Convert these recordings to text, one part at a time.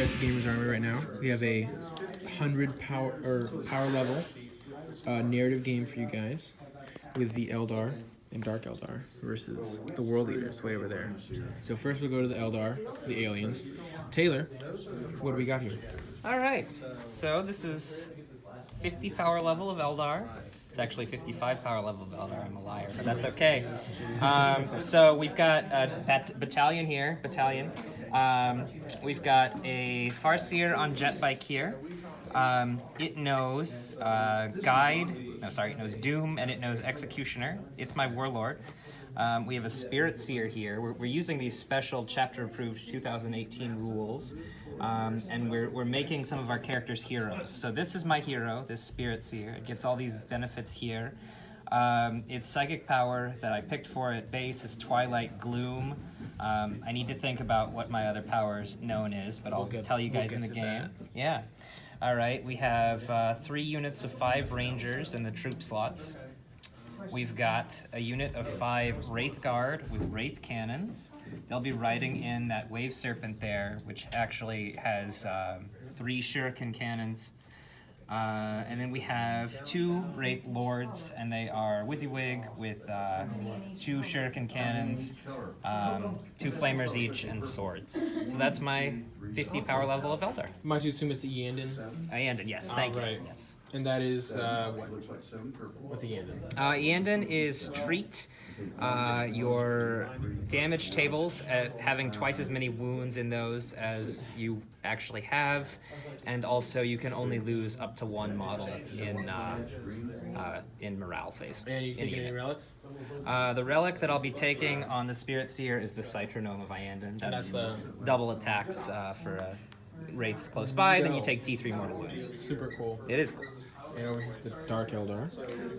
here at the Gamers Army right now. We have a 100 power level narrative game for you guys with the Eldar and Dark Eldar versus the World Eaters way over there. So first we'll go to the Eldar, the aliens. Taylor, what do we got here? All right, so this is 50 power level of Eldar. It's actually 55 power level of Eldar. I'm a liar, but that's okay. So we've got a battalion here. We've got a Farseer on jet bike here. It knows it knows Doom, and it knows Executioner. It's my Warlord. We have a Spirit Seer here. We're using these special chapter-approved 2018 rules, and we're making some of our characters heroes. So this is my hero, this Spirit Seer. It gets all these benefits here. Its psychic power that I picked for it base is Twilight Gloom. I need to think about what my other powers known is, but I'll tell you guys in the game. Yeah. All right, we have 3 units of 5 Rangers in the troop slots. We've got a unit of 5 Wraith Guard with Wraith Cannons. They'll be riding in that Wave Serpent there, which actually has 3 Shuriken Cannons. And then we have 2 Wraith Lords, and they are WYSIWYG with 2 Shuriken Cannons, 2 Flamers each, and swords. So that's my 50 power level of Eldar. Am I to assume it's the Eandon? Eandon, yes, thank you. Right. Yes. And that is, what's the Eandon? Eandon is treat your damage tables at having twice as many wounds in those as you actually have, and also you can only lose up to 1 model in morale phase. And you take any relics? The relic that I'll be taking on the Spirit Seer is the Citronome of Eandon. That's double attacks for wraiths close by, then you take D3 mortal wounds. Super cool. It is cool. And over here for the Dark Eldar.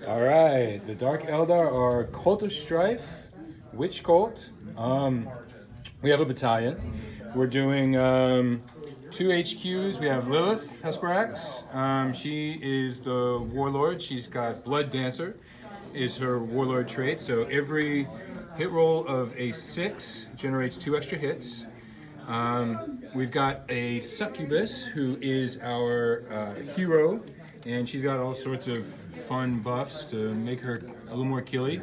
All right, the Dark Eldar are Cult of Strife, Witch Cult. We have a battalion. We're doing 2 HQs. We have Lilith Hesperax. She is the Warlord. She's got Blood Dancer is her Warlord trait. So every hit roll of a 6 generates 2 extra hits. We've got a Succubus, who is our hero, and she's got all sorts of fun buffs to make her a little more killy.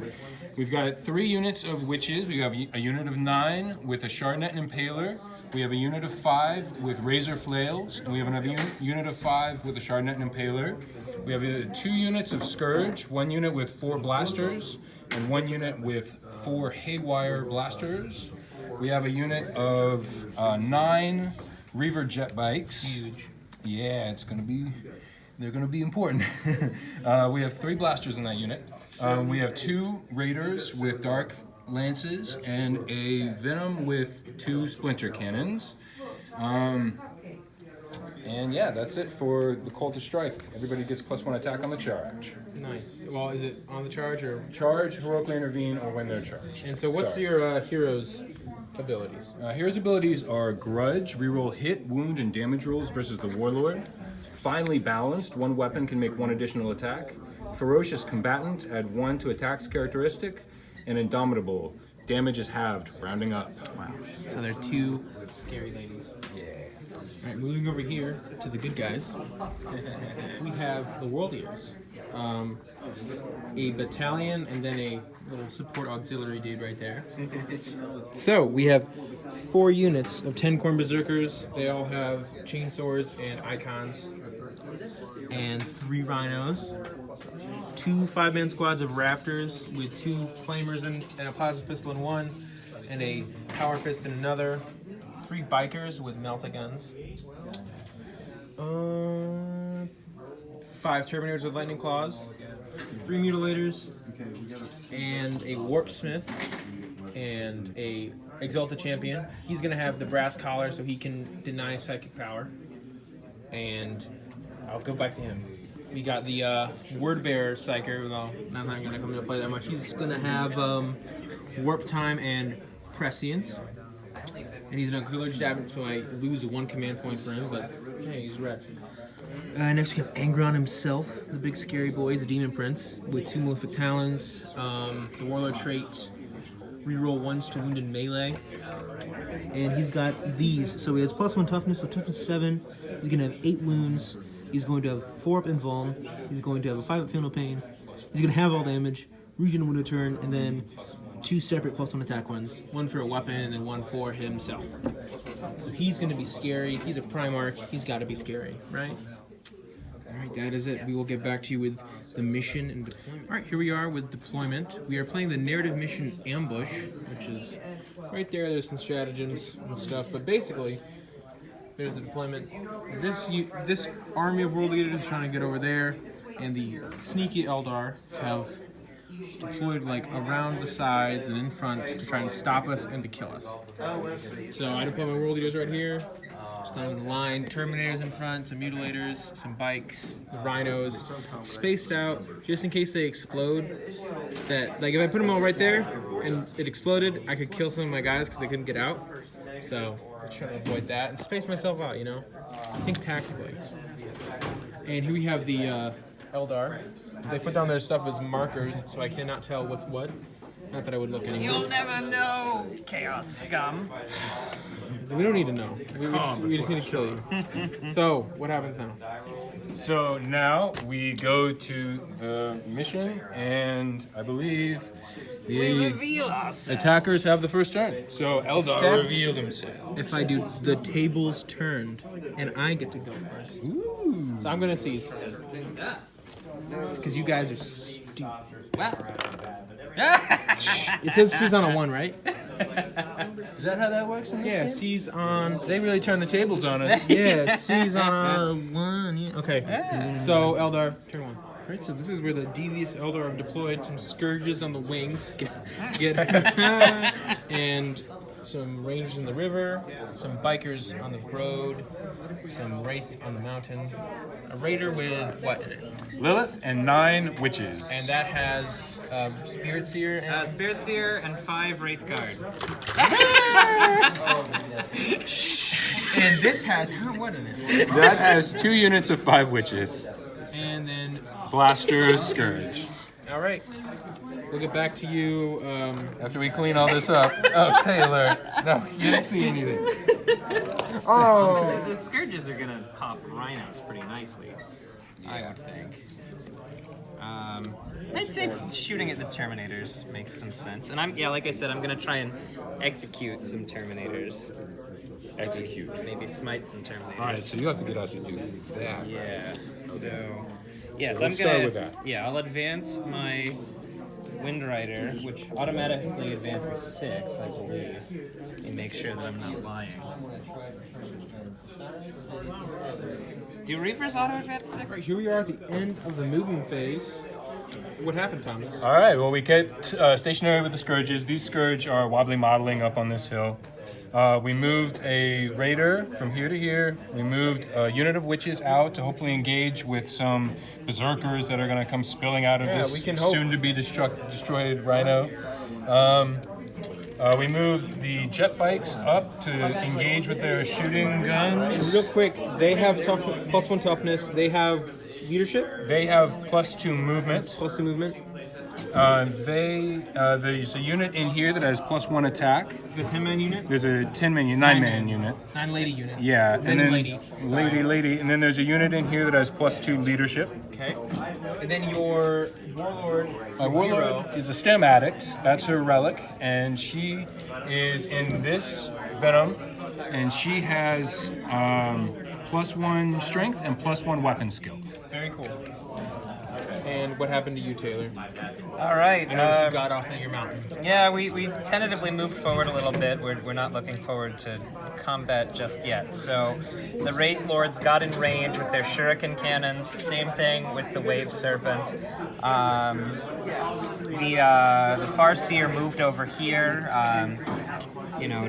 We've got 3 units of Witches. We have a unit of 9 with a Shardnet and Impaler. We have a unit of 5 with Razor Flails, and we have another unit of 5 with a Shardnet and Impaler. We have 2 units of Scourge, 1 unit with 4 Blasters, and 1 unit with 4 Haywire Blasters. We have a unit of 9 Reaver jet bikes. Huge. Yeah, they're gonna be important. We have 3 blasters in that unit. We have 2 raiders with dark lances and a venom with 2 splinter cannons. And yeah, that's it for the Cult of Strife. Everybody gets +1 attack on the charge. Nice. Well, is it on the charge or? Charge, heroically intervene, or when they're charged. And so what's your hero's abilities? Hero's abilities are Grudge, reroll hit, wound, and damage rolls versus the Warlord. Finely balanced, 1 weapon can make 1 additional attack. Ferocious Combatant, add 1 to attack's characteristic. And Indomitable, damage is halved, rounding up. Wow. So they're 2 scary ladies. Yeah. All right, moving over here to the good guys. We have the World Eaters. A battalion and then a little support auxiliary dude right there. So we have 4 units of 10 Khorne Berserkers. They all have chainswords and icons. And 3 rhinos. 2 5-man squads of raptors with 2 flamers and a plasma pistol in one, and a power fist in another. 3 bikers with melta guns. 5 Terminators with lightning claws. 3 mutilators, and a warp smith, and a exalted champion. He's gonna have the brass collar so he can deny psychic power. And I'll go back to him. We got the word bearer psyker. Well, I'm not gonna come into play that much. He's gonna have warp time and prescience. And he's an auxiliary jab, so I lose 1 command point for him, but hey, he's red. Next we have Angron himself, the big scary boy. He's a demon prince with 2 malefic talons, the warlord trait, reroll ones to wound in melee. And he's got these. So he has +1 toughness, so toughness 7. He's going to have 8 wounds. He's going to have 4 up invuln. He's going to have a 5 up feel no pain. He's going to have all damage, regen wound a turn, and then 2 separate +1 attack ones. One for a weapon and then one for himself. So he's going to be scary. He's a Primarch. He's got to be scary, right? Alright, that is it. We will get back to you with the mission and deployment. Alright, here we are with deployment. We are playing the narrative mission Ambush, which is right there. There's some stratagems and stuff, but basically, there's the deployment. This army of world leaders is trying to get over there, and the sneaky Eldar have deployed like around the sides and in front to try and stop us and to kill us. So I deploy my world leaders right here. Just down the line, Terminators in front, some Mutilators, some bikes, the Rhinos, spaced out just in case they explode. That like if I put them all right there and it exploded, I could kill some of my guys because they couldn't get out. So I'm trying to avoid that and space myself out, you know. Think tactically. And here we have the Eldar. They put down their stuff as markers, so I cannot tell what's what. Not that I would look anymore. You'll never know, Chaos Scum. We don't need to know. We just need to kill you. So, what happens now? So now we go to the mission, and I believe We the reveal ourselves. attackers have the first turn. So Eldar Except- revealed himself. If I do the tables turned, and I get to go first. Ooh. So I'm gonna seize. Because you guys are stupid. It says seize on a 1, right? Is that how that works in this Yeah, game? seize on... They really turned the tables on us. Yeah, seize on a 1. Yeah. Okay, so Eldar, turn 1. Alright, so this is where the devious Eldar have deployed some scourges on the wings. And some rangers in the river, some bikers on the road, some wraith on the mountain, a raider with what in it? Lilith and 9 witches. And that has Spirit Seer and... Spirit Seer and 5 Wraith Guard. And this has what in it? That has 2 units of 5 witches. And then... Blaster Scourge. Alright. We'll get back to you. After we clean all this up. Oh, Taylor. No, you didn't see anything. Oh! The Scourges are gonna pop Rhinos pretty nicely, I would think. I'd say shooting at the Terminators makes some sense. And like I said, I'm gonna try and execute some Terminators. Execute. Maybe smite some Terminators. Alright, so you have to get out to do that. Yeah. So So I'm let's gonna start with that. Yeah, I'll advance my Wind Rider, which automatically advances 6, I believe. And make sure that I'm not lying. Do Reavers auto advance 6? Right, here we are at the end of the moving phase. What happened, Thomas? Alright, well, we kept stationary with the Scourges. These Scourge are wobbly modeling up on this hill. We moved a Raider from here to here. We moved a unit of Witches out to hopefully engage with some Berserkers that are going to come spilling out of this we can hope. soon-to-be destroyed Rhino. We moved the jet bikes up to engage with their shooting guns. Real quick, they have +1 toughness. They have leadership, They have +2 movement. +2 movement. There's a unit in here that has +1 attack. The 10-man unit, There's a 9-man unit. 9-lady unit. Yeah, and then lady. lady, and then there's a unit in here that has +2 leadership. Okay. And then your warlord. Warlord is a STEM addict. That's her relic, and she is in this venom, and she has +1 strength and +1 weapon skill. Very cool. And what happened to you, Taylor? All right. I noticed you got off at your mountain. Yeah, we tentatively moved forward a little bit. We're not looking forward to combat just yet. So the Wraith Lords got in range with their shuriken cannons. Same thing with the Wave Serpent. The Farseer moved over here.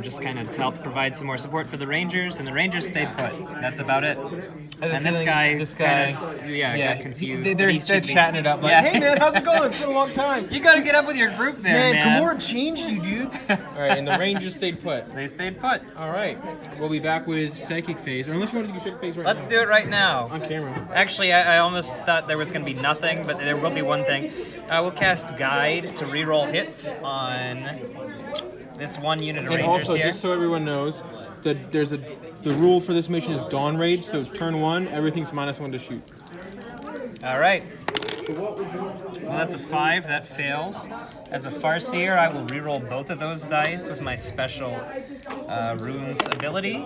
Just kind of to help provide some more support for the Rangers, and the Rangers stayed put. That's about it. And this guy got confused. They're chatting it up like, Yeah. hey man, how's it going? It's been a long time. You gotta get up with your group there, man. Kamora changed you, dude. All right, and the Rangers stayed put. They stayed put. All right, we'll be back with Psychic Phase, or unless you want to do Psychic Phase right Let's now. do it right now. On camera. Actually, I almost thought there was going to be nothing, but there will be one thing. We'll cast Guide to reroll hits on this one unit of And Rangers also, here. just so everyone knows, that the rule for this mission is Dawn Raid, so turn 1, everything's -1 to shoot. All right. Well, that's a 5. That fails. As a Farseer, I will reroll both of those dice with my special runes ability.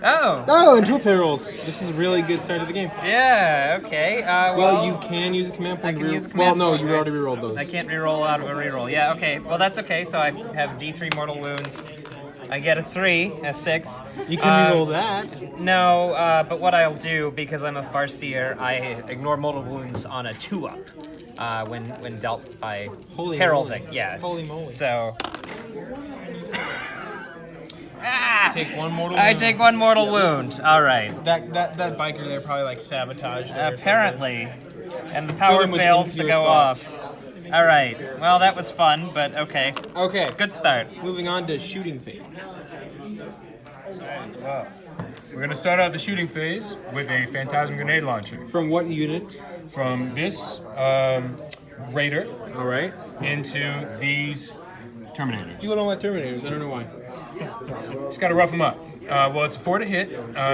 Oh! Oh, and 2 parrolls. This is a really good start to the game. Yeah, okay. Well, you can use a command point. I can to use a well, command no, point, you right? already rerolled those. I can't reroll out of a reroll. Yeah, okay. Well, that's okay. So I have D3 mortal wounds. I get a 3, a 6. You can reroll that. No, but what I'll do, because I'm a Farseer, I ignore mortal wounds on a 2-up when dealt by Holy heralding. moly. Yeah. Holy moly. So. Take 1 mortal I wound. take 1 mortal wound. All right. That biker there probably like sabotaged it or Apparently. And the power him with fails to impure go thoughts. off. All right. Well, that was fun, but okay. something. Okay. Good start. Moving on to shooting phase. We're gonna start out the shooting phase with a phantasm grenade launcher From what unit? from this raider All right. into these terminators. You don't like Terminators. I don't know why. Just gotta rough them up. Well, it's a 4 to hit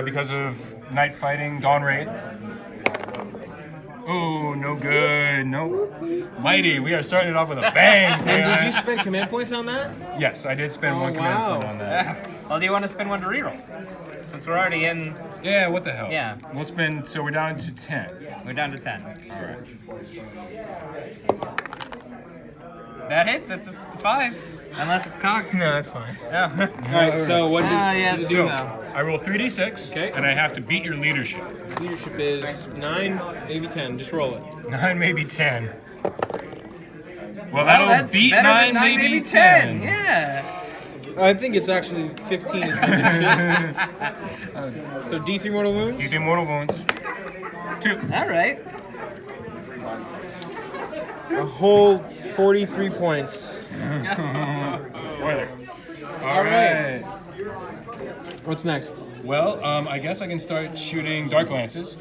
because of night fighting, dawn raid. Oh, no good. No. Mighty, we are starting it off with a bang. And did you Taylor. spend command points on that? Yes, I did spend Oh, 1 command wow. point on that. Well, do you want to spend 1 to reroll? Since we're already in, Yeah, what the hell? Yeah. We'll spend, so we're down to 10. we're down to 10. All right. That hits. It's a 5. Unless it's cocked. No, that's fine. Oh. All right. So what Yeah, did it so do? now. I roll 3d6, Okay. and I have to beat your leadership. Leadership is 9, maybe 10. Just roll it. 9, maybe 10. Well, Well, that'll that's beat better 9, than 9, maybe 10. 10. Yeah. I think it's actually 15. Is leadership. So D3 mortal wounds. You do mortal wounds. 2. All right. A whole 43 points. Oiler. All right. What's next? Well, I guess I can start shooting dark lances.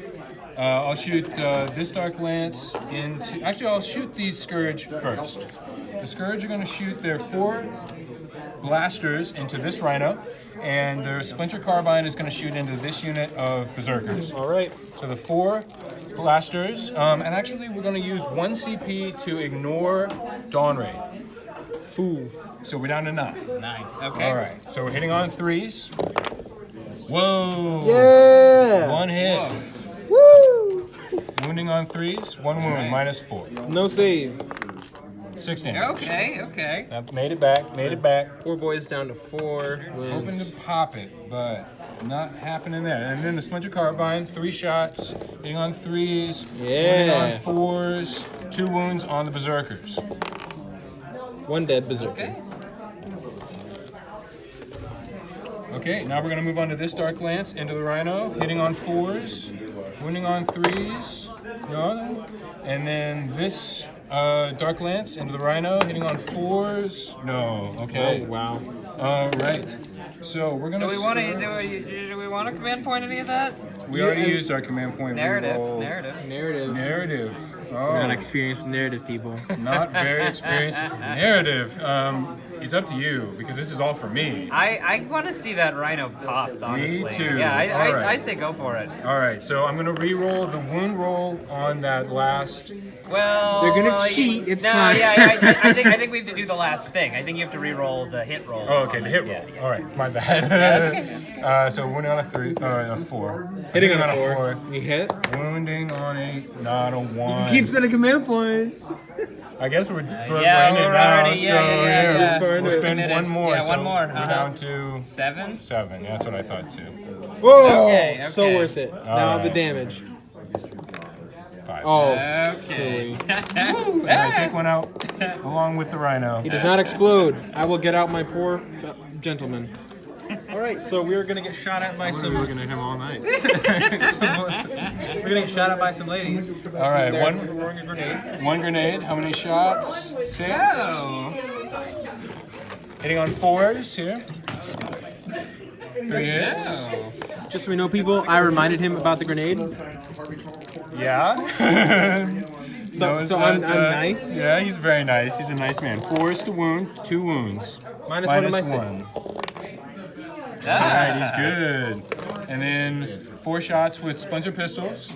I'll shoot this dark lance into. Actually, I'll shoot these scourge first. The scourge are going to shoot their 4 blasters into this rhino, and their splinter carbine is going to shoot into this unit of berserkers. All right. So the 4 blasters, and actually we're going to use 1 CP to ignore dawn raid. Foo. So we're down to 9. 9. Okay. All right. So we're hitting on 3s. Whoa. Yeah. 1 hit. Woo. Wounding on 3s. 1 wound. -4. No save. 6 damage. Okay. Okay. Made it back. Made it back. 4 boys down to 4. Hoping to pop it, but not happening there. And then the splinter carbine. 3 shots. Hitting on 3s. Wounding on Yeah. 4s. 2 wounds on the berserkers. 1 dead berserker. Okay. Okay, now we're going to move on to this dark lance into the rhino, hitting on 4s, wounding on 3s, no, and then this dark lance into the rhino, hitting on 4s, no, okay. Oh wow. All right, so we're going to. Do we want to do we want to command point any of that? We already used our command point. Narrative. reroll. Narrative. Narrative. Narrative. We're not Oh, experienced with narrative people. not very experienced. Narrative. It's up to you because this is all for me. I want to see that rhino popped, honestly. too. Yeah, All right. I say go for it. All right, so I'm going to re-roll the wound roll on that last. Well, They're gonna cheat, it's no, fine. Yeah, I think we have to do the last thing. I think you have to re-roll the hit roll. Oh, okay, the hit roll. Yeah. All right, my bad. That's okay. So wounding on a 3, a 4. Hitting on a 4. You hit. Wounding on a not a 1. Keep spending command points. I guess we're Yeah, in it we're now. already- So yeah. This far we'll into it. spend Committed. one more. Yeah, so one more, We're uh-huh. down to 7. 7. Yeah, that's what I thought too. Whoa! Okay, So okay. worth it. Now the right. damage. 5. Oh, Okay. silly. And I take one out along with the rhino. He does not explode. I will get out my poor gentleman. All right, so we're gonna get shot at by some. We're looking at him all night. We're gonna get shot at by some ladies. All right, They're one throwing a grenade. grenade. How many shots? 6. Oh. Hitting on 4s here. 3 hits. Just so we know, people, I reminded him about the grenade. Yeah. knows so that, I'm nice? Yeah, he's very nice. He's a nice man. 4 is to wound, 2 wounds. Minus one to my one. Ah. Alright, he's good. And then 4 shots with splinter pistols.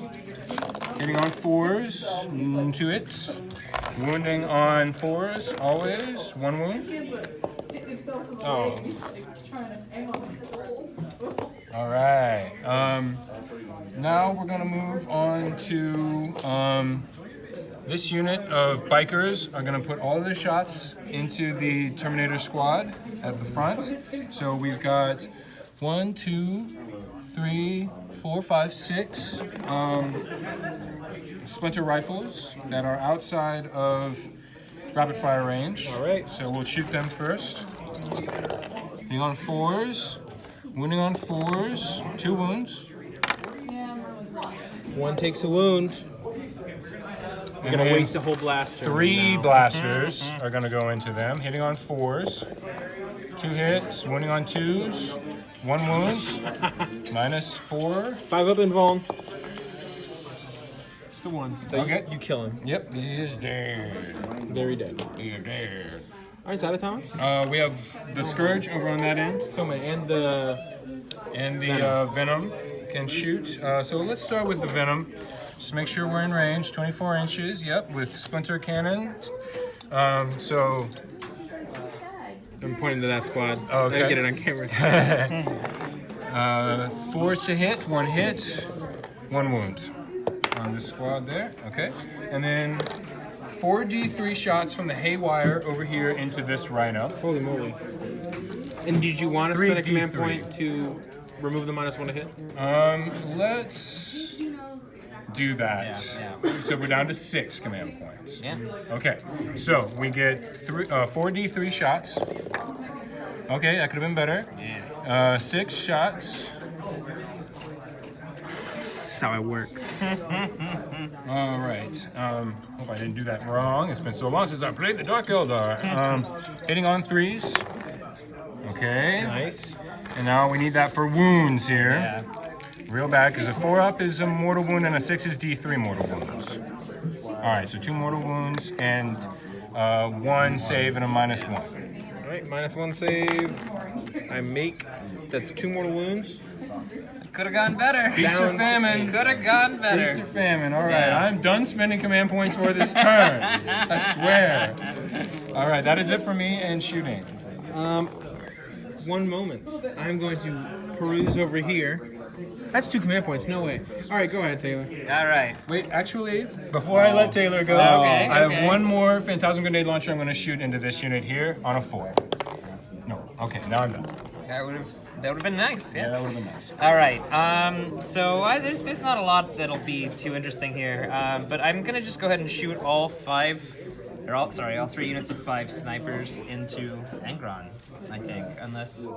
Hitting on 4s, 2 hits. Wounding on 4s, always. 1 wound. Oh. Alright. Now we're gonna move on to this unit of bikers are gonna put all of their shots into the Terminator squad at the front. So we've got 1, 2, 3, 4, 5, 6 splinter rifles that are outside of rapid fire range. All right. So we'll shoot them first. Hitting on 4s, wounding on 4s, 2 wounds. One takes a wound. We're gonna waste a whole blaster. 3 now. blasters are gonna go into them. Hitting on 4s, 2 hits, wounding on 2s, 1 wound, -4. 5 up in Vaughn. It's the one. So Okay. you kill him. Yep, he is dead. Very dead. He is dead. Alright, is that it, Thomas? We have the Scourge over on that end, So many. And the Venom can shoot. So let's start with the Venom. Just make sure we're in range. 24 inches. Yep, with splinter cannon. So I'm pointing to that squad. Okay. I get it on camera. 4 to hit, 1 hit, 1 wound on this squad there. Okay, and then 4d3 shots from the Haywire over here into this Rhino. Holy moly. And did you want to spend a command 3d3. point to remove the -1 to hit? Let's do that. Yeah. So we're down to 6 command points. Yeah. Okay, so we get 4d3 shots. Okay, that could have been better. Yeah. 6 shots. That's how I work. All right. Hope I didn't do that wrong. It's been so long since I played the Dark Eldar. Hitting on 3s. Okay. Nice. And now we need that for wounds here. Yeah. Real bad, because a 4-up is a mortal wound and a 6 is D3 mortal wounds. All right, so 2 mortal wounds and 1 save and a -1. Alright, -1 save. I make. That's 2 mortal wounds. Could have gone better. Feast or famine. Could have gone better. Feast or famine. All right, Yeah. I'm done spending command points for this turn. I swear. All right, that is it for me and shooting. One moment. I'm going to peruse over here. That's 2 command points. No way. Alright, go ahead, Taylor. All right. Wait, actually, before I let Taylor go, Okay, I have okay. 1 more Phantasm Grenade Launcher I'm going to shoot into this unit here on a 4. No, okay, now I'm done. That would have been nice. Yeah, Yeah. that would have been nice. All right. So there's not a lot that'll be too interesting here. But I'm gonna just go ahead and shoot all 3 units of 5 snipers into Angron. I think, unless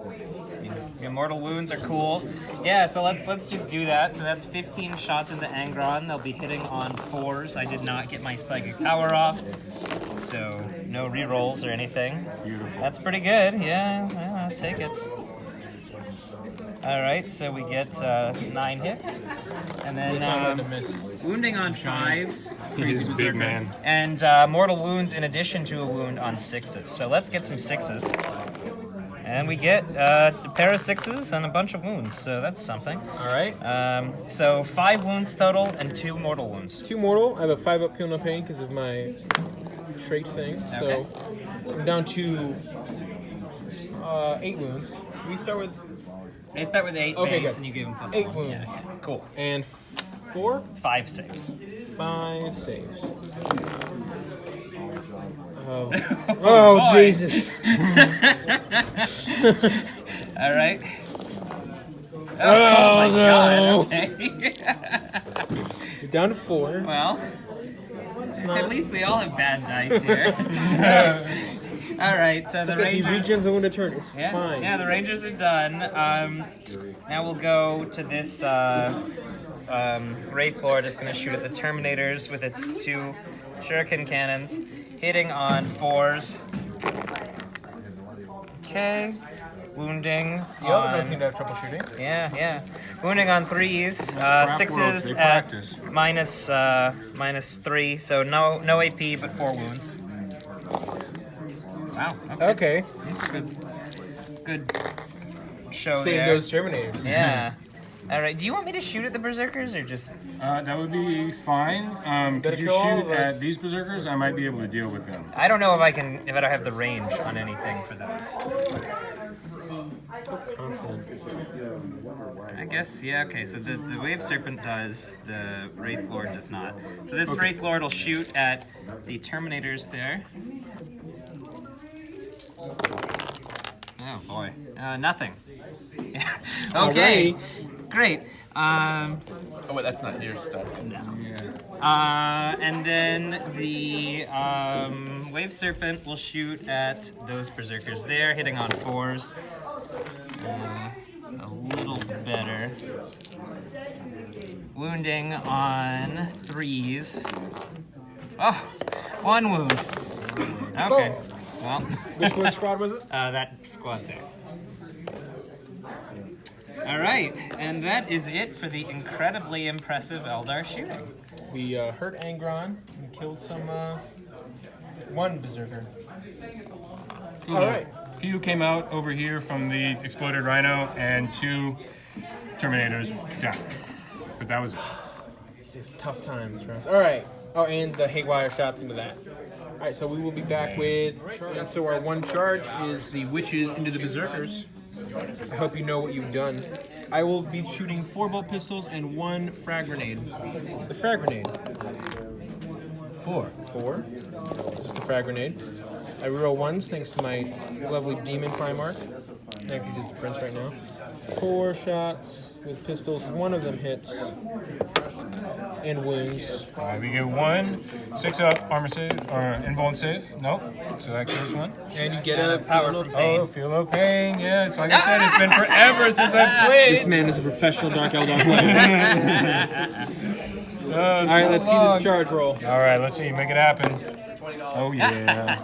mortal wounds are cool. Yeah. So let's just do that. So that's 15 shots into Angron. They'll be hitting on 4s. I did not get my psychic power off, so no rerolls or anything. Beautiful. That's pretty good. Yeah, I'll take it. All right, so we get 9 hits, and then wounding on 5s, He's a big man. and mortal wounds in addition to a wound on 6s. So let's get some 6s, and we get a pair of 6s and a bunch of wounds. So that's something. Alright. So 5 wounds total and 2 mortal wounds. 2 mortal. I have a 5 up feel no pain because of my trait thing. Okay. So I'm down to 8 wounds. We start with I start with 8 Okay, base, good. and you give him +1. 8 wounds. Yeah, cool. and 4, 5 saves. 5 saves. Oh, boy. Jesus! All right. Oh, my no. God. Okay. You're down to 4. Well, at least we all have bad dice here. All right, so the He Rangers. regens a wound a turn. It's Yeah, fine. yeah, the Rangers are done. Now we'll go to this Wraith Lord is going to shoot at the Terminators with its 2 shuriken cannons, hitting on 4s. Okay. wounding. The other on- don't seem to have troubleshooting. Yeah. Wounding on 3s, World, 6s they at practice. -3, so no AP but 4 wounds. Wow. Okay. Good show Save there. those Terminators. Yeah. All right. Do you want me to shoot at the berserkers or just? That would be fine. Could you kill all shoot of us. at these berserkers? I might be able to deal with them. I don't know if I don't have the range on anything for those. I guess, yeah, okay, so the Wave Serpent does, the Wraith Lord does not. So this Wraith Lord will shoot at the Terminators there. Oh boy, nothing. Okay, great. Oh wait, that's not your stuff. And then the Wave Serpent will shoot at those Berserkers there, hitting on 4s. A little better. Wounding on 3s. Oh, 1 wound. Okay, well. Which squad was it? That squad there. All right, and that is it for the incredibly impressive Eldar shooting. We hurt Angron and killed some one berserker. All right. Few came out over here from the exploded rhino, and 2 Terminators down. But that was it. It's just tough times for us. All right. Oh, and the haywire shots into that. All right, so we will be back with, and so our one charge is the witches into the berserkers. I hope you know what you've done. I will be shooting 4 bolt pistols and 1 frag grenade. The frag grenade. 4. This is the frag grenade. I reroll 1s thanks to my lovely demon Primarch. I actually did the prints right now. 4 shots with pistols. 1 of them hits. And wounds. We get 1 6-up armor save, or invuln save. Nope. So that kills 1. And you get a power from Oh, feel no pain. Yeah, it's like I said, it's been forever since I played. This man is a professional Dark Eldar player. All right, let's see this charge roll. All right, let's see. Make it happen. Oh, yeah.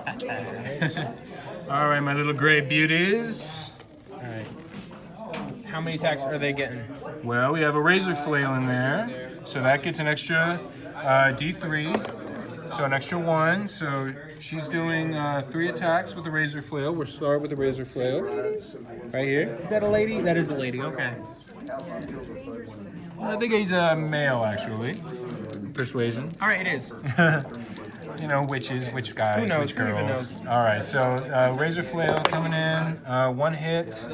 All right, my little gray beauties. All right. How many attacks are they getting? Well, we have a razor flail in there, so that gets an extra D3, so an extra 1. So she's doing 3 attacks with the razor flail. We'll start with the razor flail right here. Is that a lady? That is a lady. Okay. I think he's a male, actually. Persuasion. All right, it is. You know, witches, witch guys, Who knows? witch Who even girls. knows? All right, so razor flail coming in, 1 hit.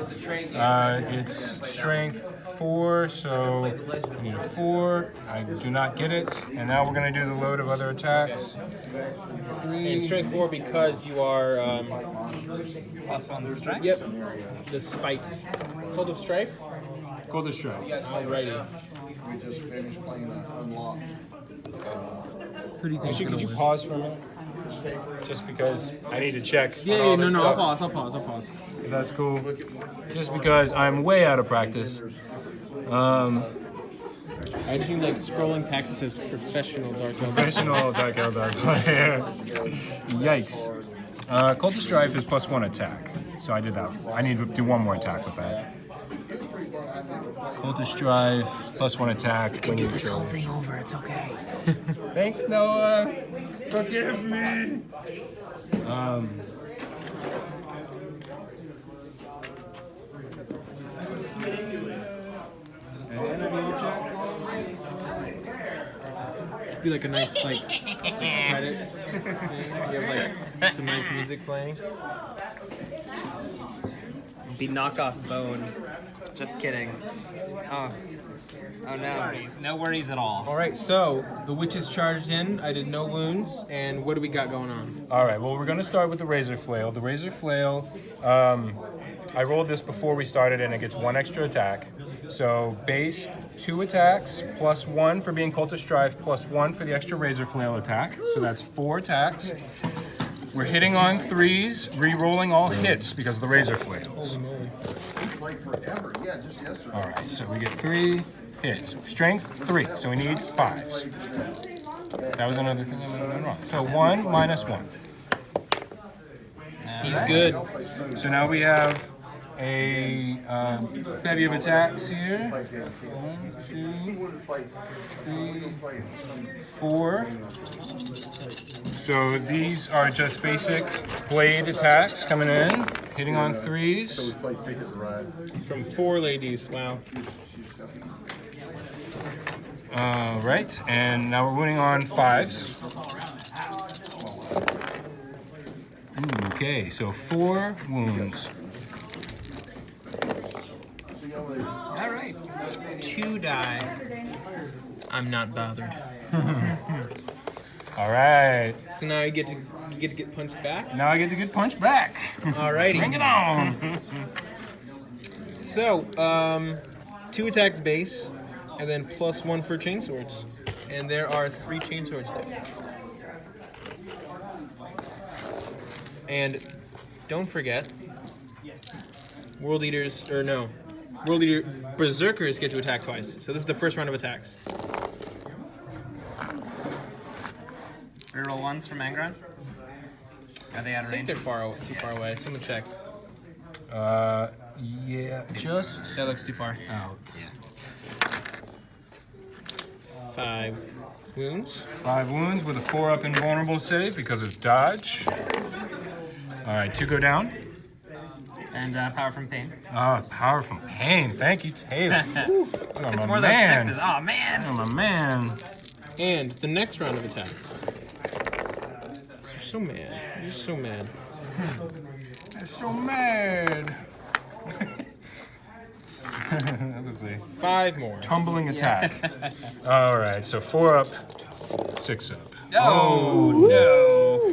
It's strength 4, so I need a 4. I do not get it. And now we're gonna do the load of other attacks. 3. And strength 4 because you are. +1 strength. Yep. The spite. Cult of Strife. Cold as strike. Alrighty. We just finished playing Unlocked. Who do you think? Actually, could you pause for a minute? Just because I need to check. Yeah, on all no, this no. stuff. I'll pause. If that's cool. Just because I'm way out of practice. I just need like scrolling text that says professional Dark Eldar. Professional Dark Eldar player. Yikes. Cult of Strife is +1 attack. So I did that. I need to do 1 more attack with that. Cult of Strife, +1 attack when you charge. Thing over. It's okay. Thanks, Noah. Forgive me. It'd be like a nice like credits thing. You have like some nice music playing. Be knockoff bone. Just kidding. Oh no. No worries at all. All right, so the witches charged in. I did no wounds, and what do we got going on? All right, well, we're going to start with the Razor Flail. The Razor Flail, I rolled this before we started, and it gets 1 extra attack. So base 2 attacks, +1 for being Cult of Strife, +1 for the extra Razor Flail attack. So that's 4 attacks. We're hitting on 3s, re-rolling all hits because of the Razor Flails. Played forever. Yeah, just yesterday. All right, so we get 3 hits. Strength 3, so we need 5s. That was another thing I went wrong. So 1 minus 1. He's good. So now we have a bevy of attacks here. 1, 2, 3, 4. So these are just basic blade attacks coming in, hitting on 3s. From 4 ladies. Wow. Right, and now we're winning on 5s. Okay, so 4 wounds. All right. 2 die. I'm not bothered. All right, So now you get to get punched back. now I get to get punched back. Alrighty. Bring it on. So, 2 attacks base, and then +1 for chainswords. And there are 3 chainswords there. And don't forget, World Leaders Berserkers get to attack twice. So this is the first round of attacks. Reroll 1s from Angron. Are they out I of think range? they're too far away. Someone check. Yeah, just That looks too far. out. 5 wounds. 5 wounds with a 4-up invulnerable save because of dodge. All right, 2 go down. And power from pain. Oh, power from pain. Thank you, Taylor. You are It's my more than man. 6s. Oh man. You are my man. And the next round of attacks. You're so mad. You're so mad. I'm so mad. That was a 5 more. tumbling attack. All right, so 4 up, 6 up. Oh no.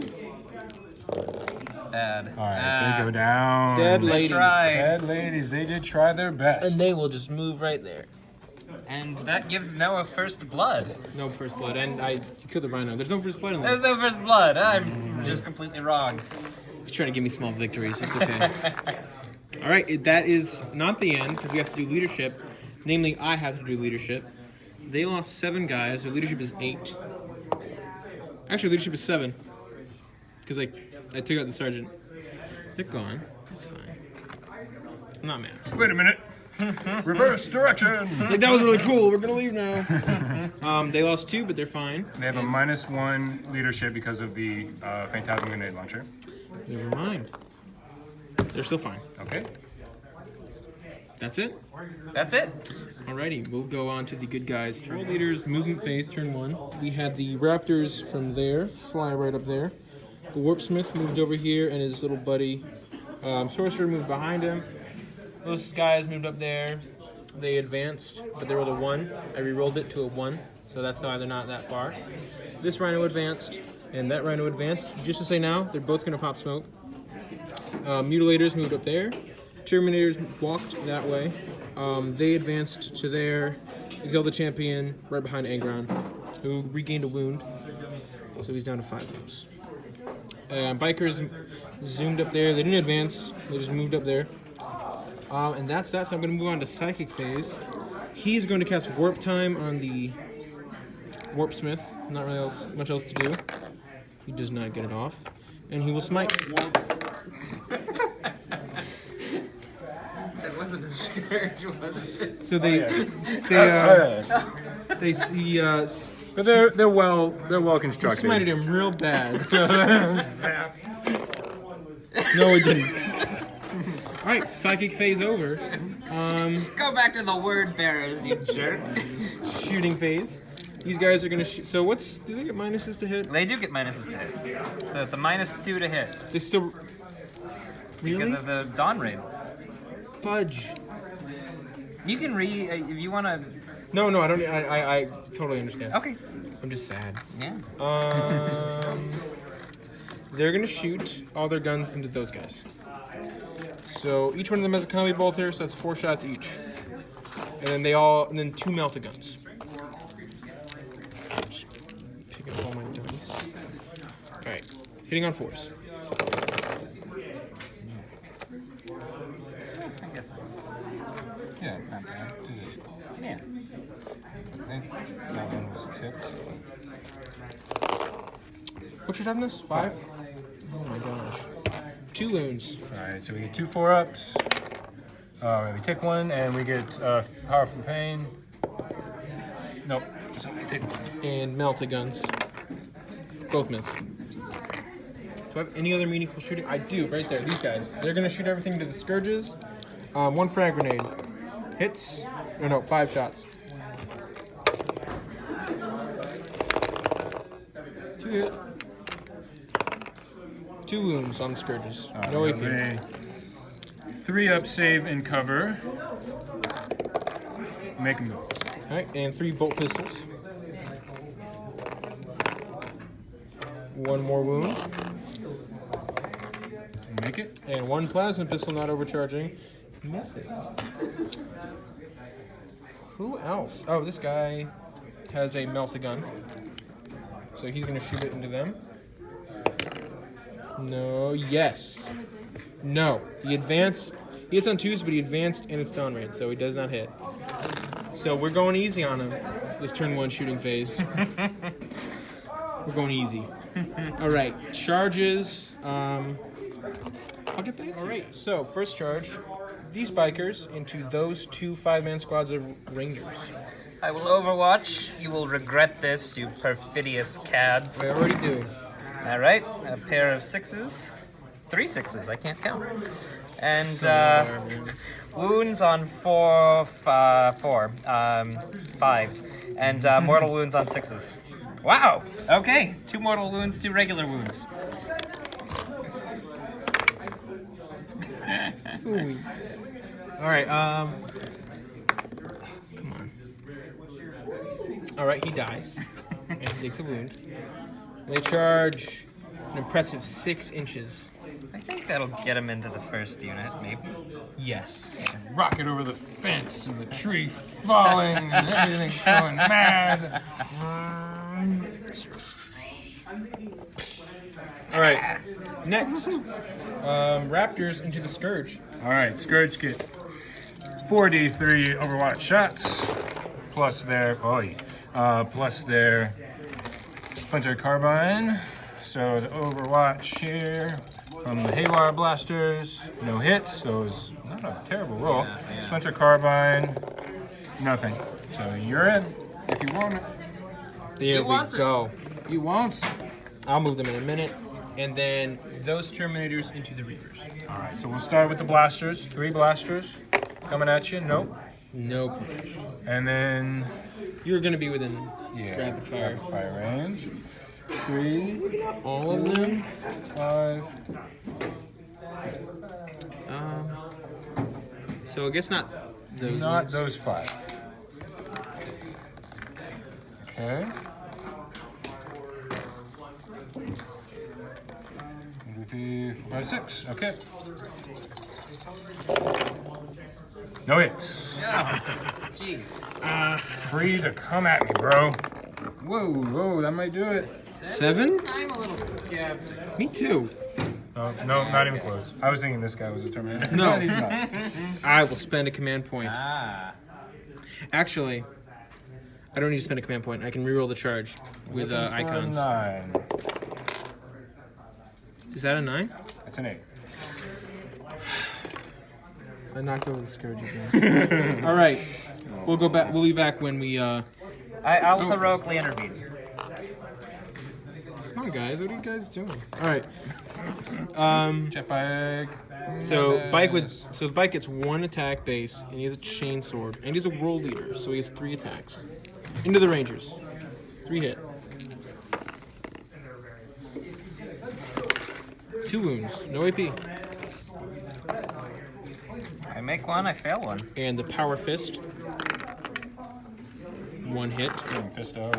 It's bad. All right, they go down. Dead They ladies. tried. Bad ladies, they did try their best. And they will just move right there. And that gives Noah first blood. No first blood. And you killed the rhino. There's no first blood in There's this. no first blood. I'm just completely wrong. He's trying to give me small victories. It's okay. All right, that is not the end because we have to do leadership. Namely, I have to do leadership. They lost 7 guys. Their leadership is 8. Actually, leadership is 7 because I took out the sergeant. They're gone. That's fine. I'm not mad. Wait a minute. Reverse direction. Like that was really cool. We're gonna leave now. They lost 2, but they're fine. They have a -1 leadership because of the Phantasm Grenade Launcher. Never mind. They're still fine. Okay. That's it. That's it. Alrighty, we'll go on to the good guys. World leaders, movement phase, turn 1. We had the raptors from there fly right up there. The warpsmith moved over here, and his little buddy sorcerer moved behind him. Those guys moved up there. They advanced, but they rolled a 1. I re-rolled it to a 1, so that's why they're not that far. This rhino advanced, and that rhino advanced. Just to say now, they're both going to pop smoke. Mutilators moved up there. Terminators walked that way. They advanced to there. Exalted Champion right behind Angron, who regained a wound. So he's down to 5 wounds. Bikers zoomed up there. They didn't advance. They just moved up there. And that's that. So I'm going to move on to Psychic Phase. He's going to cast Warp Time on the Warpsmith. Not really much else to do. He does not get it off. And he will smite. That wasn't a scourge, was it? So they But they're well constructed. smited him real bad. No, it didn't. All right, Psychic Phase over. Go back to the word bearers, you jerk. Shooting Phase. These guys are gonna shoot. So do they get minuses to hit? They do get minuses to hit. So it's a -2 to hit They still. Really? because of the Dawn Raid. Fudge. You can if you want to. No, I don't. I totally understand. Okay. I'm just sad. Yeah. They're gonna shoot all their guns into those guys. So each one of them has a combi bolter, so that's 4 shots each. And then 2 melta-guns. Pick up all my dice. Alright, hitting on 4s. I guess that's. Yeah, not bad. Yeah. I think that one was tipped. What's your toughness? 5? Oh my gosh. 2 wounds. All right, so we get 2 4-ups. We take one and we get power from pain. Nope. So I take one. And melted guns. Both miss. Do I have any other meaningful shooting? I do, right there. These guys. They're gonna shoot everything to the scourges. One frag grenade. Hits. No, 5 shots. 2 hit. 2 wounds on the scourges. No AP. 3-up save and cover. Make them go. Alright, and 3 bolt pistols. 1 more wound. Make it. And 1 plasma pistol not overcharging. Method. Who else? Oh, this guy has a melted gun. So he's gonna shoot it into them. No, yes. No. He advanced. He hits on 2s, but he advanced and it's dawn raid, so he does not hit. So we're going easy on him this turn 1 shooting phase. We're going easy. Alright, charges. I'll get back. Alright, so first charge. These bikers into those 2 5-man squads of rangers. I will overwatch. You will regret this, you perfidious cads. I already do. All right, a pair of 6s. 3 6s, I can't count. And wounds on 5s. And mortal wounds on 6s. Wow, okay. 2 mortal wounds, 2 regular wounds. Alright, come on. Alright, he dies. And he takes a wound. And they charge an impressive 6 inches. I think that'll get him into the first unit, maybe. Yes. Rocket over the fence and the tree falling and everything's going mad. Alright, next. Raptors into the Scourge. Alright, Scourge get 4d3 Overwatch shots, plus their Splinter Carbine. So the Overwatch here from the Haywire Blasters, no hits, so it's not a terrible roll. Yeah. Splinter Carbine, nothing. So you're in if you want it. There we go. You won't. I'll move them in a minute. And then those Terminators into the Reapers. Alright, so we'll start with the blasters. 3 blasters coming at you. Nope. No push. And then You're going to be within rapid fire. Rapid fire range. 3, All of them? 5. So I guess not those Not ones. those 5. Okay. 3, 4, 5, 6. Okay. No hits. Jeez. Free to come at me, bro. Whoa, that might do it. 7? I'm a little skeptical. Me too. Oh, no, not even close. I was thinking this guy was a Terminator. No. He's not. I will spend a command point. Ah. Actually, I don't need to spend a command point. I can reroll the charge with Looking for a icons. 9. Is that a 9? That's an 8. I knocked over the Scourge again. All right, we'll go back. We'll be back when we. I'll heroically intervene. Come on, guys. What are you guys doing? All right. Jetpack. So the bike gets 1 attack base, and he has a chain sword, and he's a world leader, so he has 3 attacks. Into the Rangers. 3 hit. 2 wounds. No AP. I make 1, I fail 1. And the Power Fist. 1 hit. Fisto.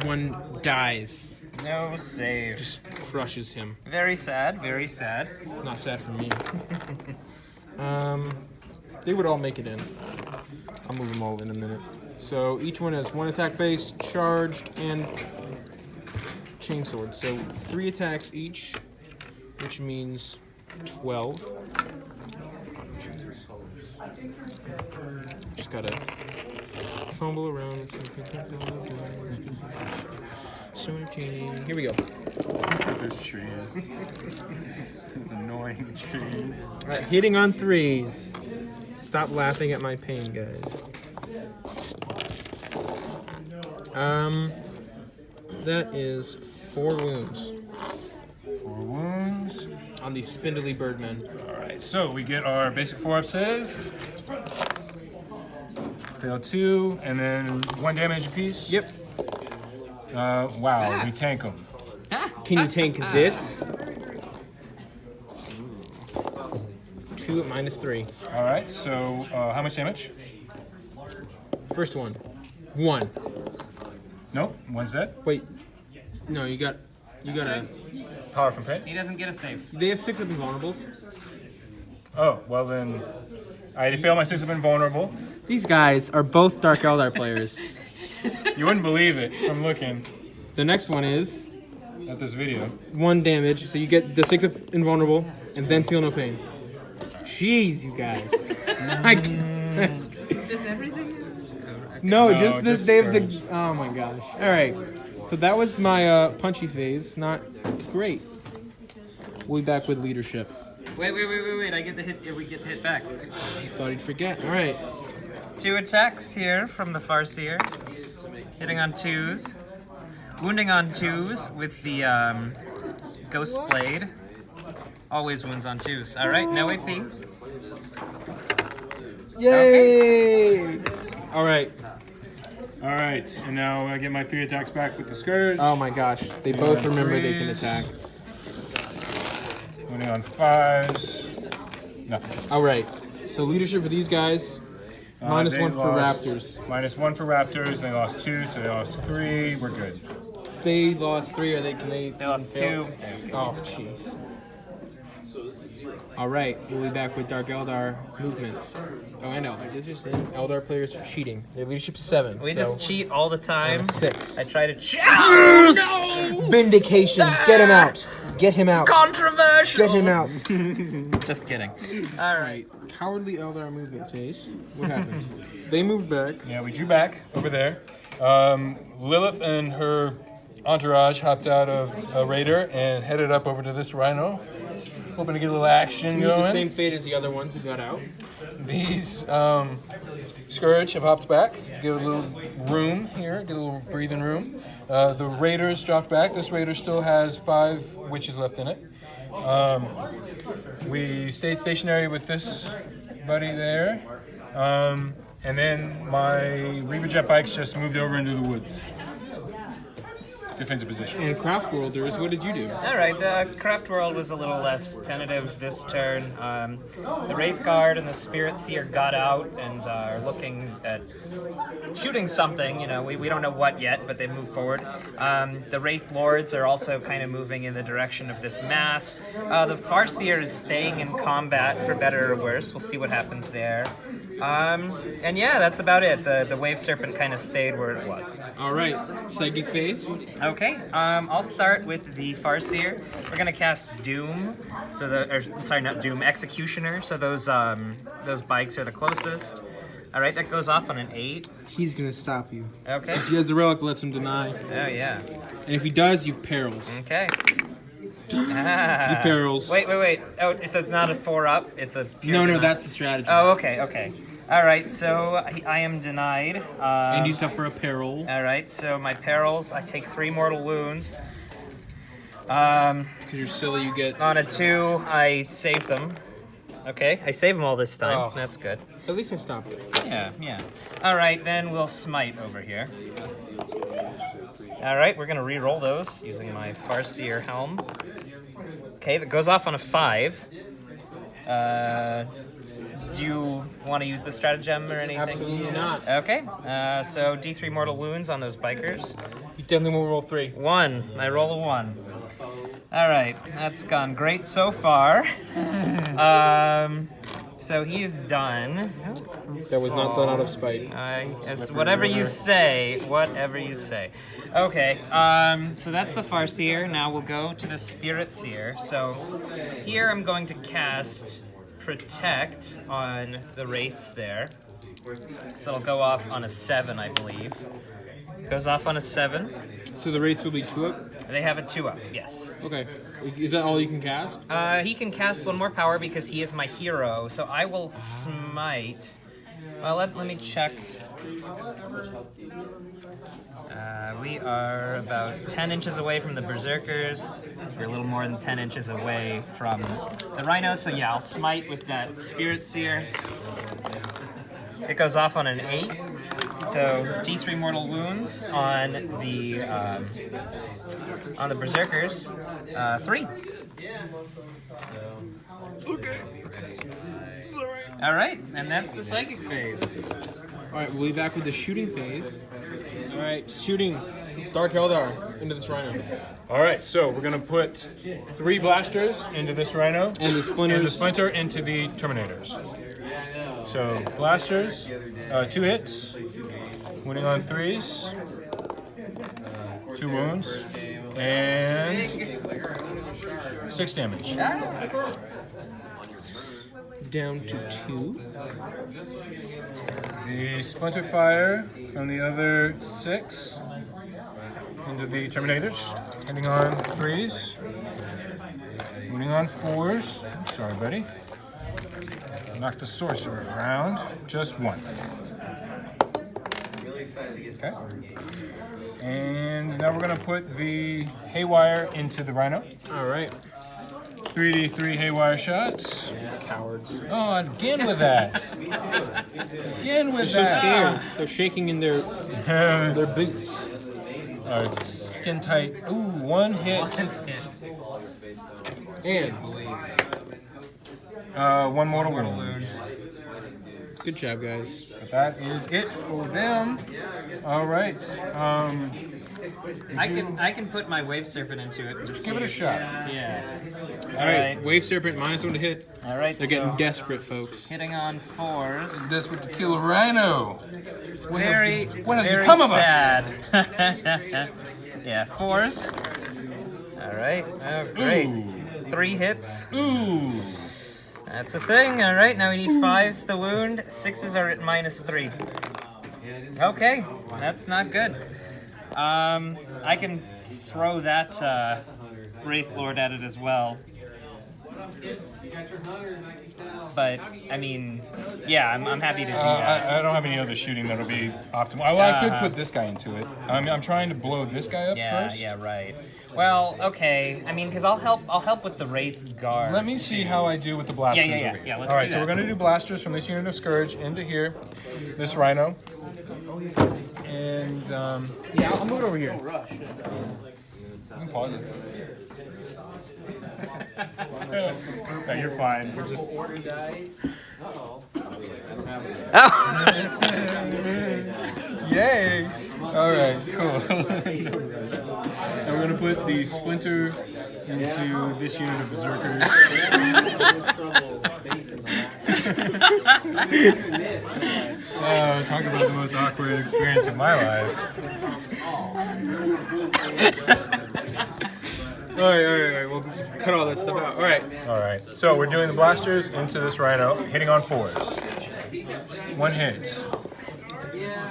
1 dies. No save. Just crushes him. Very sad, very sad. Not sad for me. They would all make it in. I'll move them all in a minute. So each one has 1 attack base, charged, and chainsword. So 3 attacks each, which means 12. Just gotta fumble around. So entertaining. Here we go. There's trees. These annoying trees. All right, hitting on 3s. Stop laughing at my pain, guys. That is 4 wounds 4 wounds. on these spindly birdmen. Alright, so we get our basic 4-up save. Fail 2, and then 1 damage apiece. Yep. Wow, we tank them. Can you tank this? 2 at -3. Alright, so how much damage? First one. 1. Nope, 1's dead. Wait. No, you got a. Power from pain. He doesn't get a save. They have 6 of invulnerables. Oh, well then, I failed my 6 of invulnerable. These guys are both Dark Eldar players. You wouldn't believe it from looking The next one is at this video. 1 damage, so you get the 6 of invulnerable, and then feel no pain. Jeez, you guys. Does everything? No, No, just this. just They have the. Scourge. Oh my gosh. All right. So that was my punchy phase. Not great. We'll be back with leadership. Wait. I get the hit. We get the hit back. I thought he'd forget. All right. 2 attacks here from the Farseer. Hitting on 2s. Wounding on 2s with the Ghost Blade. Always wounds on 2s. Alright, no AP. Yay! All right. Alright, and now I get my 3 attacks back with the Scourge. Oh my gosh. They both remember they can attack. Winning on 5s. Nothing. All right. So leadership for these guys. -1 They for lost- Raptors. -1 for Raptors. They lost 2, so they lost 3. We're good. They lost 3. Are they? Can they? They lost fail? 2. Oh jeez. All right, we'll be back with Dark Eldar movement. Oh, and Eldar. This is just in. Eldar players are cheating. Their leadership's 7. We so just cheat all the time. I'm a 6. I try to cheat. Vindication. Get him out. Get him out. Controversial. Get him out. Just kidding. All right. Cowardly Eldar movement phase. What happened? They moved back. Yeah, we drew back over there. Lilith and her entourage hopped out of a raider and headed up over to this rhino, hoping to get a little action The going. same fate as the other ones who got out. These Scourge have hopped back, get a little room here, get a little breathing room. The raiders dropped back. This raider still has 5 witches left in it. We stayed stationary with this buddy there. And then my Reaver jet bikes just moved over into the woods. Defensive position. And Craft Worlders, what did you do? Alright, the Craft World was a little less tentative this turn. The Wraith Guard and the Spirit Seer got out and are looking at shooting something. You know, we don't know what yet, but they move forward. The Wraith Lords are also kind of moving in the direction of this mass. The Farseer is staying in combat, for better or worse. We'll see what happens there. And yeah, that's about it. The Wave Serpent kind of stayed where it was. All right. Psychic phase. Okay, I'll start with the Farseer. We're gonna cast Doom. Not Doom, Executioner. So those bikes are the closest. All right, that goes off on an 8. He's going to stop you. Okay. If he has the relic, lets him deny. Oh yeah. And if he does, you've perils. Okay. You perils. Wait. Oh, so it's not a 4-up. It's a pure No, deny. that's the strategy. Oh, okay. All right, so I am denied. And you suffer a peril. All right, so my perils, I take 3 mortal wounds. Because you're silly, you get... On a 2, I save them. Okay, I save them all this time. Oh. That's good. At least I stopped it. Yeah. All right, then we'll smite over here. All right, we're gonna re-roll those using my Farseer helm. Okay, that goes off on a 5. Do you want to use the stratagem or anything? Absolutely not. Okay, so D3 mortal wounds on those bikers. You definitely will roll 3. 1. I roll a 1. All right, that's gone great so far. So he is done. That was not done out of spite. Whatever you say. Okay, so that's the Farseer. Now we'll go to the Spirit Seer. So here I'm going to cast Protect on the Wraiths there. So it'll go off on a 7, I believe. Goes off on a 7. So the Wraiths will be 2 up? They have a 2-up, yes. Okay. Is that all you can cast? He can cast 1 more power because he is my hero, so I will smite. Well, let me check. We are about 10 inches away from the Berserkers. We're a little more than 10 inches away from the Rhino, so yeah, I'll smite with that Spirit Seer. It goes off on an 8, so D3 mortal wounds on the Berserkers, 3. Okay. All right, and that's the psychic phase. All right, we'll be back with the shooting phase. All right, shooting Dark Eldar into this Rhino. All right, so we're gonna put 3 blasters into this Rhino, And the splinters. and the splinter into the Terminators. So blasters, 2 hits, winning on 3s, 2 wounds, and 6 damage. Down to 2. The splinter fire from the other 6 into the Terminators, hitting on 3s, winning on 4s. Sorry, buddy. Knock the sorcerer around. Just 1. Okay. And now we're gonna put the haywire into the Rhino. All right. 3d3 haywire shots. These cowards. Oh, again with that. Again with They're so that. scared. They're shaking in their boots. Alright, skin tight. Ooh, 1 hit. And 1 mortal wound. good job, guys. But that is it for them. Alright. I can put my Wave Serpent into it. And just Give it a see. shot. Yeah. All right, Wave Serpent -1 to hit. All right. They're so getting desperate, folks. hitting on 4s. That's what to kill a rhino. Very, what has very become of us? sad. Yeah, 4s. All right. Oh, great. Ooh. 3 hits. Ooh. That's a thing. All right. Now we need 5s to wound. 6s are at -3. Okay, that's not good. I can throw that Wraith Lord at it as well. But I mean, yeah, I'm happy to do that. I don't have any other shooting that'll be optimal. Well, I could put this guy into it. I'm trying to blow this guy up Yeah, first. yeah, right. Well, okay. I mean, because I'll help with the Wraith Guard. Let me see how I do with the blasters. Yeah, over here. yeah, let's All right, do so that. we're going to do blasters from this unit of Scourge into here, this Rhino. And, Yeah, I'll move it over here. you can pause it. No, you're fine. We're just... Oh! Yay! Alright, cool. And we're gonna put the splinter into this unit of berserkers. Talk about the most awkward experience of my life. Alright, we'll cut all that stuff out. Alright, so we're doing the blasters into this Rhino, hitting on 4s. 1 hit.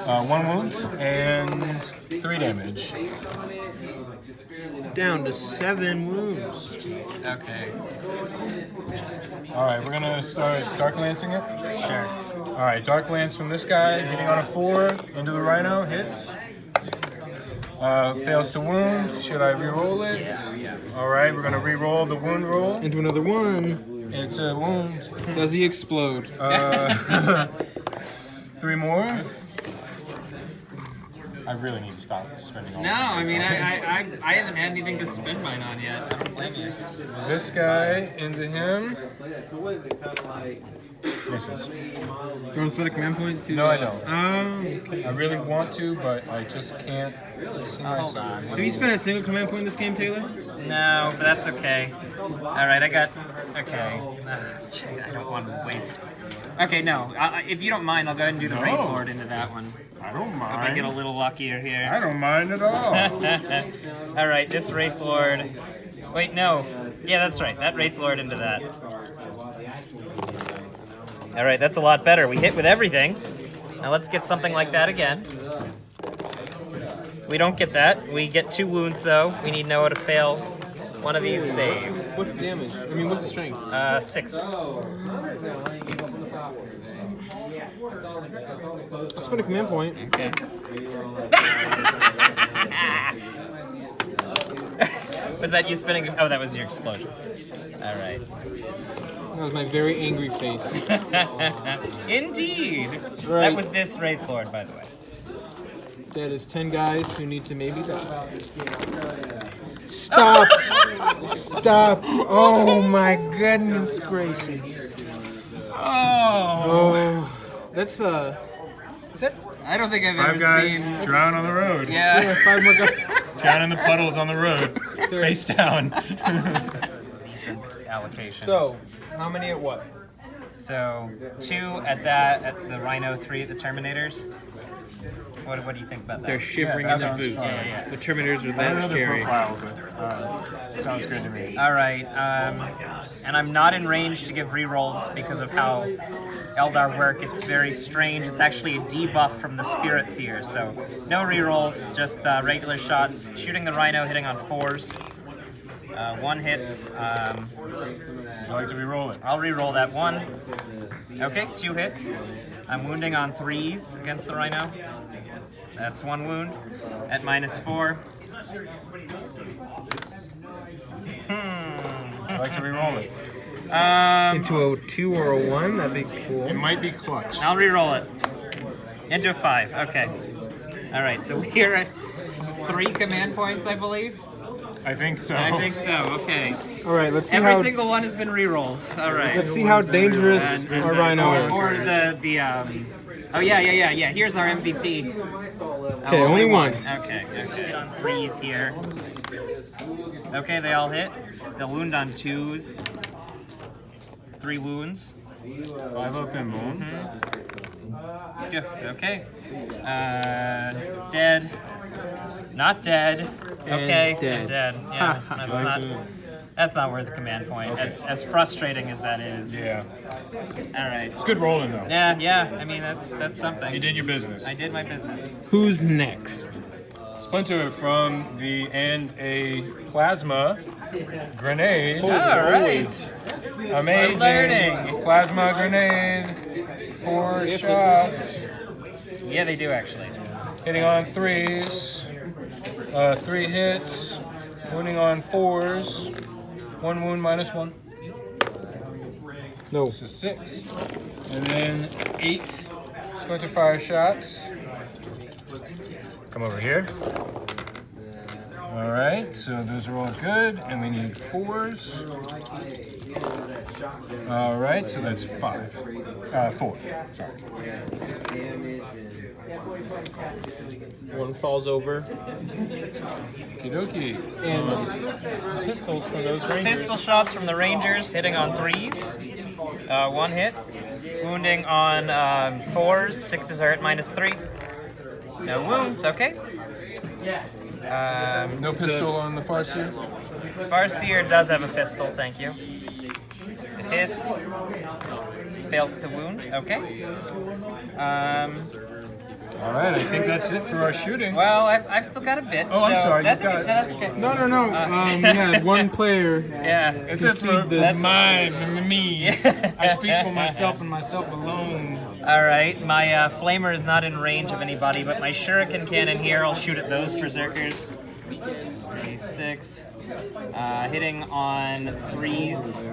1 wound, and 3 damage. Down to 7 wounds. Okay. Alright, we're gonna start Dark Lancing it. Sure. Alright, Dark Lance from this guy, hitting on a 4, into the Rhino, hits. Fails to wound. Should I re-roll it? Yeah. Alright, we're gonna re-roll the wound roll. Into another 1. It's a wound. Does he explode? 3 more. I really need to stop spending all No, I mean, I haven't had anything to spend mine on yet. I don't blame you. This guy into him. Misses. You want to spend a command point to... No, I don't. Oh, okay. I really want to, but I just can't see Hold on. myself. Have you spent a single command point in this game, Taylor? No, but that's okay. Alright, I got... Okay. I don't want to waste... Okay, no. If you don't mind, I'll go ahead and do the Wraith Lord into that one. I don't I'll make it a mind. little luckier here. I don't mind at all. Alright, this Wraith Lord... Wait, no. Yeah, that's right. That Wraith Lord into that. Alright, that's a lot better. We hit with everything. Now let's get something like that again. We don't get that. We get 2 wounds though. We need Noah to fail one of these saves. What's the damage? I mean, what's the strength? 6. I'll spend a command point. Okay. Was that you spinning? Oh, that was your explosion. All right. That was my very angry face. Indeed. That Right. was this Wraith Lord, by the way. That is 10 guys who need to maybe die. Stop! Stop! Oh my goodness gracious. Oh. Oh, that's is that? I don't think I've 5 ever guys seen. drown on the road. Yeah. 5 more guys. Drown in the puddles on the road. Face down. Decent allocation. So, how many at what? So 2 at the Rhino, 3 at the Terminators. What do you think about that? They're shivering Yeah, in that their sounds boots. fine. Yeah. The Terminators are I that don't know the scary. profile, but sounds good to me. All right, and I'm not in range to give rerolls because of how Eldar work. It's very strange. It's actually a debuff from the spirits here, so no rerolls, just regular shots. Shooting the Rhino, hitting on 4s. 1 hits. Would you like to re-roll it? I'll reroll that 1. Okay, 2 hit. I'm wounding on 3s against the Rhino. That's 1 wound at -4. Would you like to re-roll it? Into a 2 or a 1, that'd be cool. It might be clutch. I'll re-roll it. Into a 5. Okay. All right. So we're at 3 command points, I believe. I think so. I think so. Okay. All right, let's see Every how single one has been re-rolls. All right. let's see how dangerous And- our Rhino is. Or the Oh yeah. Here's our MVP. Okay, Oh, only one. Okay. On 3s here. Okay, they all hit. They'll wound on 2s. 3 wounds. 5 open wounds. Good. Okay. Dead. Not dead. Okay. And dead. And dead. Yeah. That's not worth a command point. As frustrating as that is. Yeah. All right. It's good rolling though. Yeah. I mean, that's something. You did your business. I did my business. Who's next? Splinter from the and a plasma grenade. All right. Amazing. Learning. Plasma grenade. 4 shots. Yeah, they do actually. Hitting on 3s. 3 hits. Wounding on 4s. 1 wound -1. No. So 6. And then 8 splinter fire shots. Come over here. Alright, so those are all good. And we need 4s. Alright, so that's 5. 4. Sorry. One falls over. Okie dokie. And pistols from those rangers. Pistol shots from the Rangers, hitting on 3s. 1 hit. Wounding on 4s. 6s are at -3. No wounds. Okay. No pistol on the Farseer? Farseer does have a pistol, thank you. It hits. Fails to wound. Okay. Alright, I think that's it for our shooting. Well, I've still got a bit. Oh, I'm so sorry, you That's got okay. it. No, that's okay. No. We had one player. Yeah. It's it for That's- me. I speak for myself and myself alone. All right. My flamer is not in range of anybody, but my shuriken cannon here, I'll shoot at those berserkers. A6. Hitting on 3s.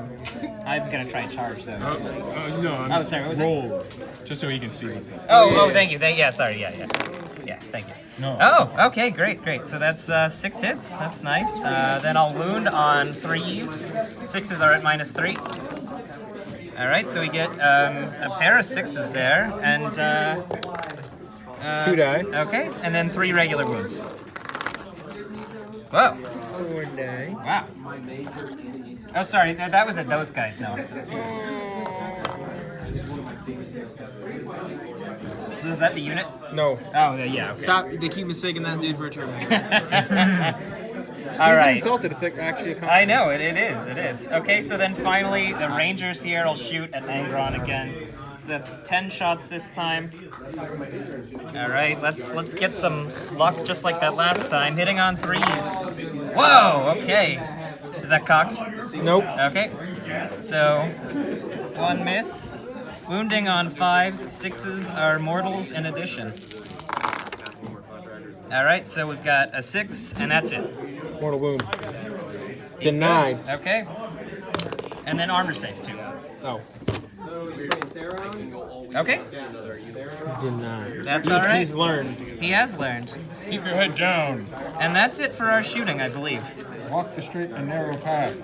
I'm gonna try and charge though. No, Oh, sorry, what was it? roll. Just so he can see what the... Oh, thank you. Yeah, sorry. Yeah, thank you. No. Oh, okay, great. So that's 6 hits. That's nice. Then I'll wound on 3s. 6s are at -3. All right, so we get a pair of 6s there, and 2 die. okay, and then 3 regular wounds. Whoa! 4 die. Wow. Oh, sorry, that was at those guys. No. So is that the unit? No. Oh, yeah. Okay. Stop. They keep mistaking that dude for a turtle. All right. Insulted. It's like actually a compliment. I know, it is. Okay, so then finally, the Rangers here will shoot at Angron again. So that's 10 shots this time. All right, let's get some luck just like that last time. Hitting on 3s. Whoa, okay. Is that cocked? Nope. Okay. So, 1 miss. Wounding on 5s, 6s are mortals in addition. All right, so we've got a 6, and that's it. Mortal wound. He's Denied. good. Okay. And then armor save too. Oh. Okay. Denied. That's all right. He's learned. He has learned. Keep your head down. And that's it for our shooting, I believe. Walk the straight and narrow path.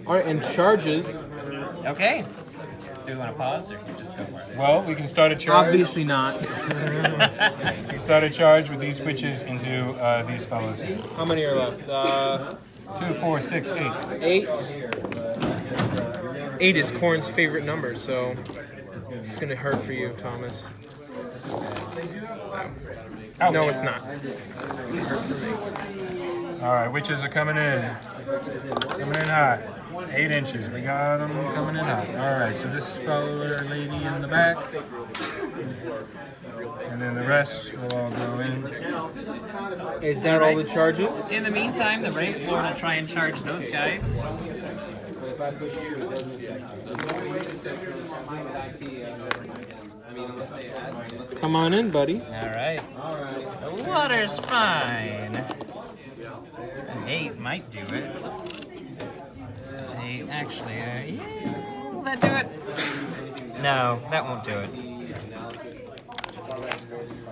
All right, and charges. Okay. Do we want to pause or just go for it? Well, we can start a charge. Obviously not. We start a charge with these switches into these fellas. How many are left? 2, 4, 6, 8. 8. 8 is Corn's favorite number, so it's gonna hurt for you, Thomas. Ouch. No, it's not. It hurt for me. All right, witches are coming in. Coming in hot. 8 inches. We got them coming in hot. All right, so this fellow or lady in the back. And then the rest will all go in. Is that all the charges? In the meantime, the Wraith Lord will try and charge those guys. Come on in, buddy. All right. The water's fine. An 8 might do it. An 8, actually, yeah. Will that do it? No, that won't do it.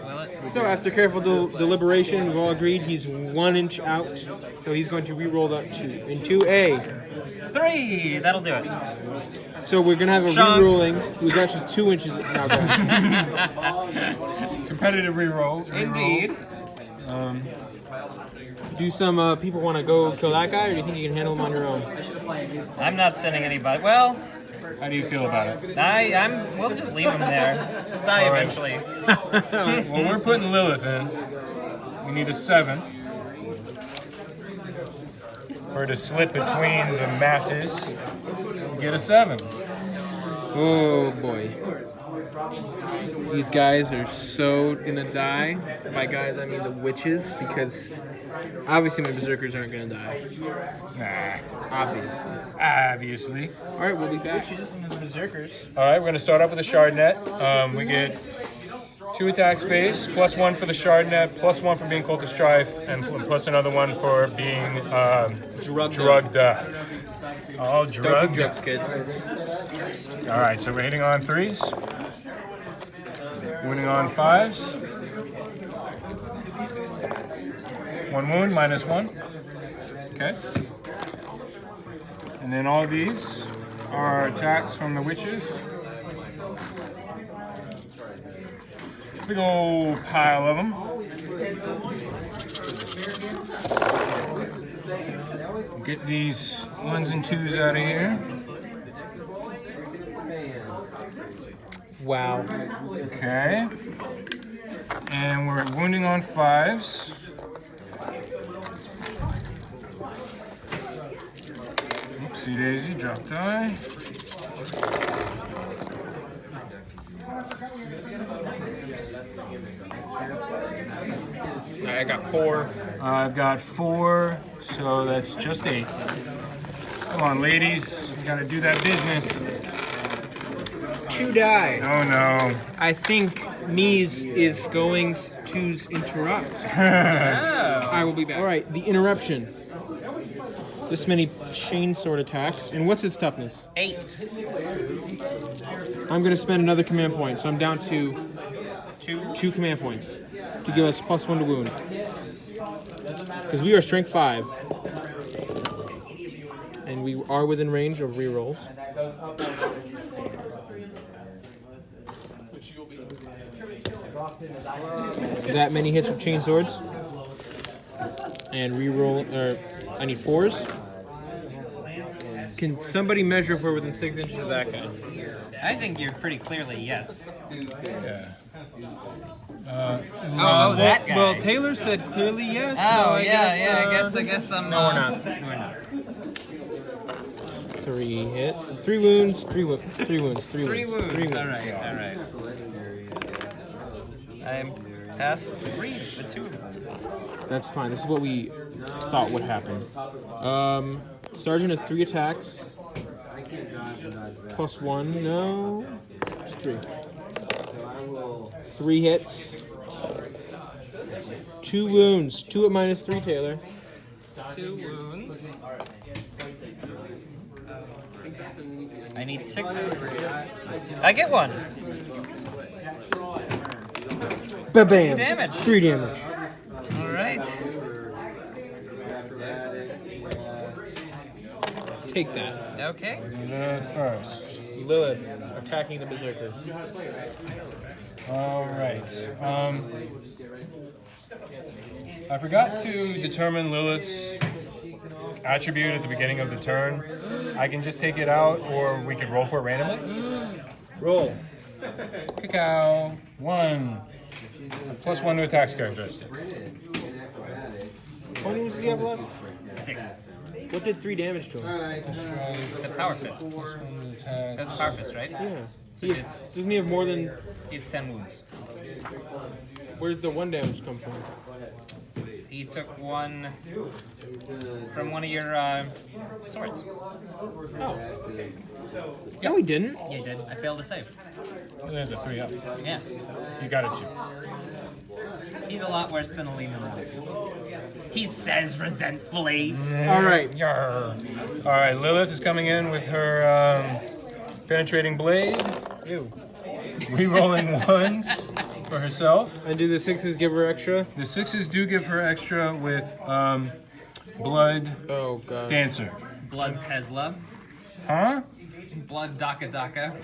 Will it? So after careful deliberation, we've all agreed he's 1 inch out. So he's going to re-roll that 2. In 2A. 3! That'll do it. So we're going to have a Sean. re-rolling. Who's actually 2 inches out. Competitive reroll. Indeed. Do some people want to go kill that guy, or do you think you can handle him on your own? I'm not sending anybody. Well, How do you feel about it? we'll just leave him there. Die All right. eventually. Well, we're putting Lilith in. We need a 7. For to slip between the masses. Get a 7. Oh boy. These guys are so gonna die. By guys, I mean the witches, because obviously my berserkers aren't gonna die. Nah. Obviously. Obviously. Alright, we'll be back. Berserkers. All right, we're going to start off with a shard net. We get 2 attack space, +1 for the shard net, +1 for being cultist strife, and plus another 1 for being drugged up. All Don't do drugged drugs, up. kids. All right, so we're hitting on 3s. Winning on 5s. 1 wound, -1. Okay. And then all these are attacks from the witches. Big old pile of them. Get these 1s and 2s out of here. Wow. Okay. And we're wounding on 5s. Oopsie daisy, drop die. I got 4. I've got 4, so that's just 8. Come on, ladies. You gotta do that business. 2 die. Oh no. I think Mies is going to interrupt. I will be back. Alright, the interruption. This many chain sword attacks. And what's its toughness? 8. I'm going to spend another command point, so I'm down to 2. 2 command points to give us +1 to wound. Because we are strength 5. And we are within range of rerolls. That many hits with chain swords. And reroll, I need 4s. Can somebody measure if we're within 6 inches of that guy? I think you're pretty clearly yes. Yeah. Oh, that guy. Well, Taylor said clearly yes. Oh, so I yeah, guess, I guess I'm. No, we're not. We're not. 3 wounds, 3 wounds, 3 wounds, 3 Three wounds. wounds. All right. I'm past 3 with 2 of them. That's fine. This is what we thought would happen. Sergeant has 3 attacks. +1. No. Just 3. 3 hits. 2 wounds. 2 at -3, Taylor. 2 wounds. I need 6s. I get 1. Ba-bam. Damage. 3 damage. All right. Take that. Okay. First. Lilith attacking the berserkers. All right. I forgot to determine Lilith's attribute at the beginning of the turn. I can just take it out, or we could roll for it randomly. Roll. Cacao. 1. +1 to attack characteristic. How many wounds does he have left? 6. What did 3 damage to him? The power fist. That's a power fist, right? Yeah. Doesn't he have more than... He's 10 wounds. Where's the 1 damage come from? He took 1 from one of your swords. Oh. No, he didn't. Yeah, he did. I failed to save. There's a 3 up. Yeah. You got it, 2. He's a lot worse than a Lehman is. He says resentfully. All right. Yarr. All right, Lilith is coming in with her penetrating blade. Ew. Re-rolling 1s for herself. And do the 6s give her extra? The 6s do give her extra with blood Oh, God. dancer. Blood Tesla. Huh? Blood Daka Daka.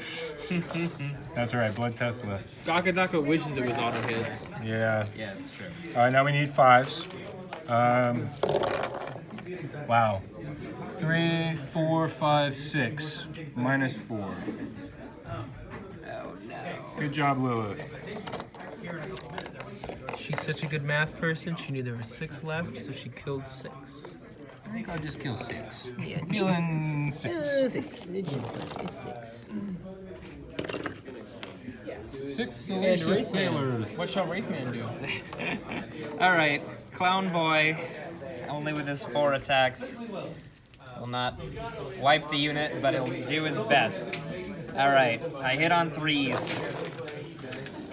That's right, blood Tesla. Daka Daka wishes it was auto hits. Yeah. Yeah, it's true. All right, now we need 5s. Wow. 3, 4, 5, 6. -4. Oh no. Good job, Lilith. She's such a good math person, she knew there were 6 left, so she killed 6. I think I'll just kill 6. Feeling 6. 6 salacious sailors. What shall Wraithman do? All right, Clown Boy, only with his 4 attacks, will not wipe the unit, but he'll do his best. All right, I hit on 3s.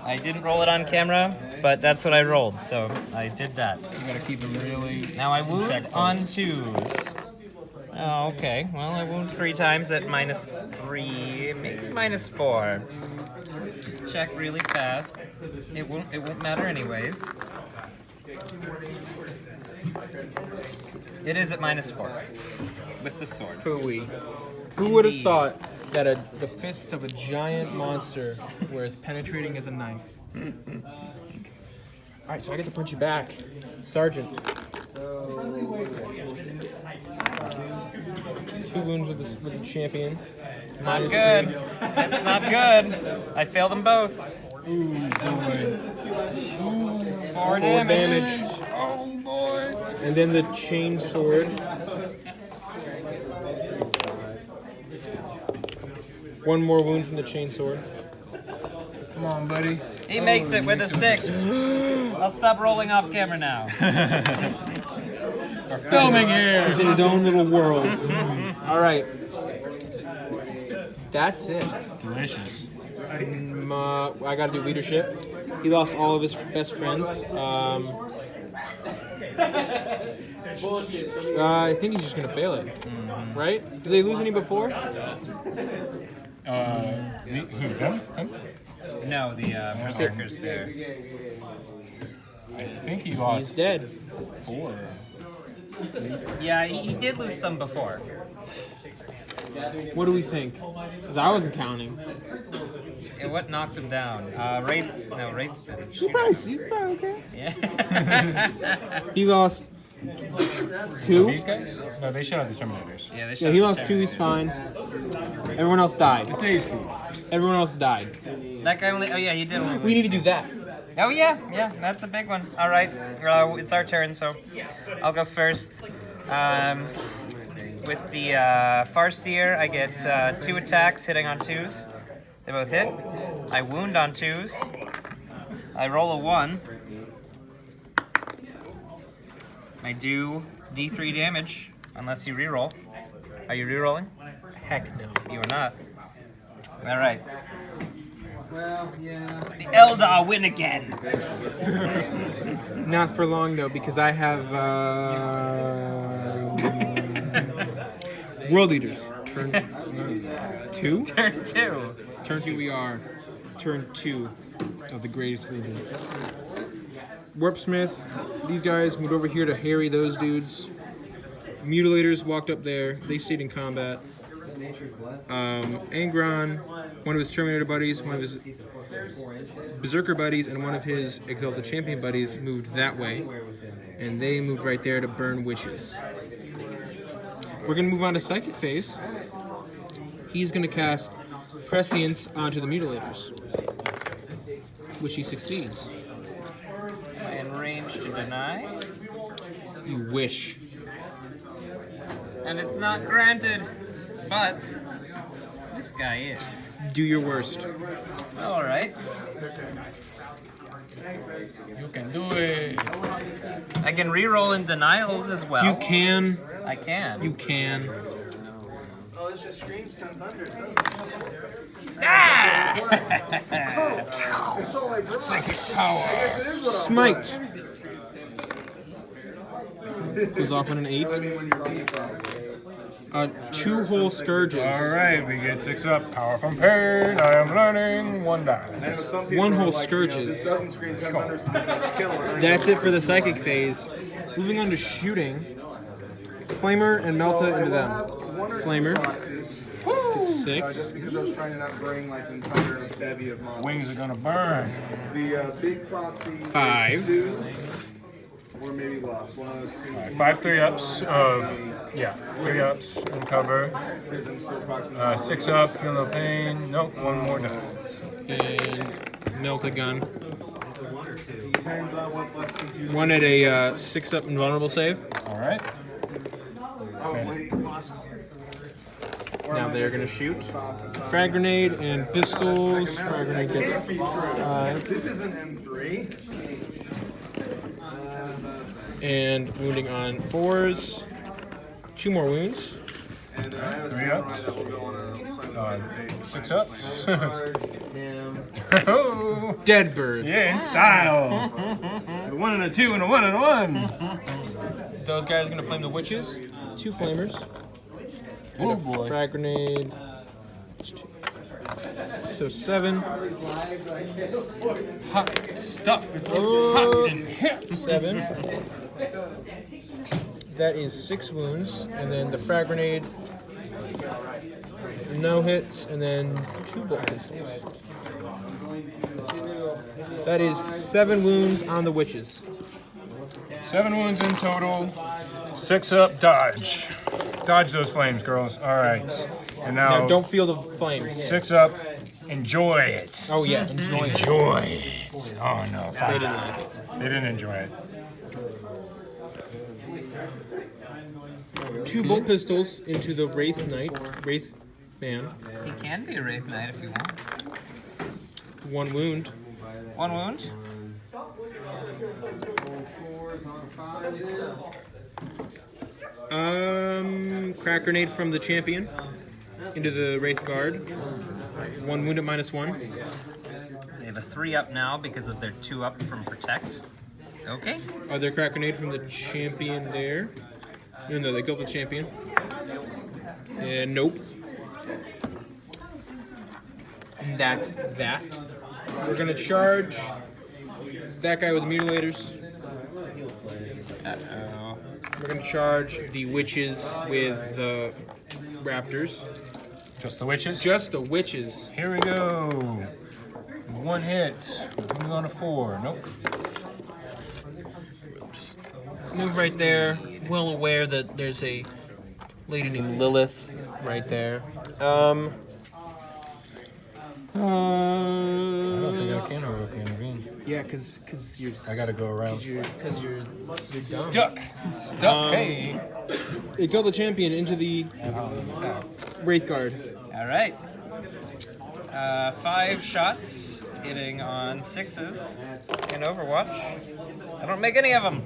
I didn't roll it on camera, but that's what I rolled, so I did that. You gotta keep him really... Now I wound on 2s. Oh, okay. Well, I wound 3 times at -3, maybe -4. Let's just check really fast. It won't matter anyways. It is at -4 with the sword. Phooey. Who would have thought that the fists of a giant monster were as penetrating as a knife? Alright, so I get to punch you back. Sergeant. 2 wounds with the champion. Not good. That's not good. I failed them both. Ooh, boy. It's 4 4 damage. Oh, boy. And then the chain sword. 1 more wound from the chain sword. Come on, buddy. He makes it with a 6. I'll stop rolling off camera now. We're filming here. He's in his own little world. Alright. That's it. Delicious. I gotta do leadership. He lost all of his best friends. I think he's just gonna fail it. Right? Did they lose any before? Who, them? Him? No, the berserkers there. I think he He's lost dead. 4. Yeah, he did lose some before. What do we think? Because I wasn't counting. Yeah, what knocked him down? Wraiths didn't shoot. You're probably okay. Yeah. He lost 2. These guys? No, they shot at the Terminators. Yeah, they Yeah, he lost 2. He's fine. Everyone else died. It's A school. Everyone else died. That guy only. Oh yeah, he did only. We need to do that. Oh yeah, that's a big one. All right, it's our turn, so I'll go first. With the Farseer, I get 2 attacks hitting on 2s. They both hit. I wound on 2s. I roll a 1. I do D3 damage, unless you reroll. Are you rerolling? Heck no. You are not. All right. Well, yeah. The Eldar win again. Not for long though, because I have World Eaters. Turn 2? Turn 2. Turn 2 we are. Turn 2 of the Greatest Legion. Warpsmith, these guys moved over here to harry those dudes. Mutilators walked up there. They stayed in combat. Angron, one of his Terminator buddies, one of his Berserker buddies, and one of his Exalted Champion buddies moved that way. And they moved right there to burn witches. We're going to move on to Psychic Phase. He's going to cast Prescience onto the Mutilators, which he succeeds. In range to deny. You wish. And it's not granted, but this guy is. Do your worst. All right. You can do it. I can reroll in denials as well. You can. I can. You can. Psychic power. Smite. Goes off on an 8. 2 whole scourges. All right, we get 6 up. Power from pain. I am learning 1 die. One whole scourges. That's it for the Psychic Phase. Moving on to shooting. Flamer and Melta into them. Flamer. 6. Just because I was trying to not bring like an entire bevy of monsters. Wings are gonna burn. The big proxy. 5. 2, or maybe lost. One of those 2. 5 3-ups. 3-ups in cover. 6 up. Feel no pain. Nope. 1 more dies. And Melta gun. Depends on what's less confusing. 1 at a 6 up invulnerable save. All right. Oh wait, lost. Now they're gonna shoot. Frag grenade and pistols. Frag grenade gets 5. This is an M3. And wounding on 4s. 2 more wounds. And I have a 3 ups. that will go on a 6 ups. Dead bird. Yeah, in style. A 1 and a 2 and a 1 and a 1. Those guys are gonna flame the witches. 2 flamers. Oh boy. Frag grenade. So 7. Hot stuff. It's hot and hit. 7. That is 6 wounds, and then the frag grenade, no hits, and then 2 bolt pistols. That is 7 wounds on the witches. 7 wounds in total. 6 up. Dodge. Dodge those flames, girls. All right. And now, Now don't feel the flames. 6 up. Enjoy it. Oh yeah, enjoy it. Enjoy it. Oh no. They didn't like it. They didn't enjoy it. 2 bolt pistols into the Wraith man. He can be a Wraith Knight if you want. 1 wound. 1 wound. Crack grenade from the champion into the Wraith guard. 1 wound at -1. They have a 3 up now because of their 2 up from Protect. Okay. Are there crack grenade from the champion there? No, they killed the champion. And nope. And that's that. We're gonna charge that guy with mutilators. Uh-oh. We're gonna charge the witches with the raptors. Just the witches? Just the witches. Here we go. 1 hit. Coming on a 4. Nope. Move right there. Well aware that there's a lady named Lilith right there. I don't think I can heroically intervene. Yeah, because you're. I gotta go around. Because you're Stuck. Stuck. Hey. Exalt the champion into the Wraith Guard. All right. 5 shots hitting on 6s in Overwatch. I don't make any of them.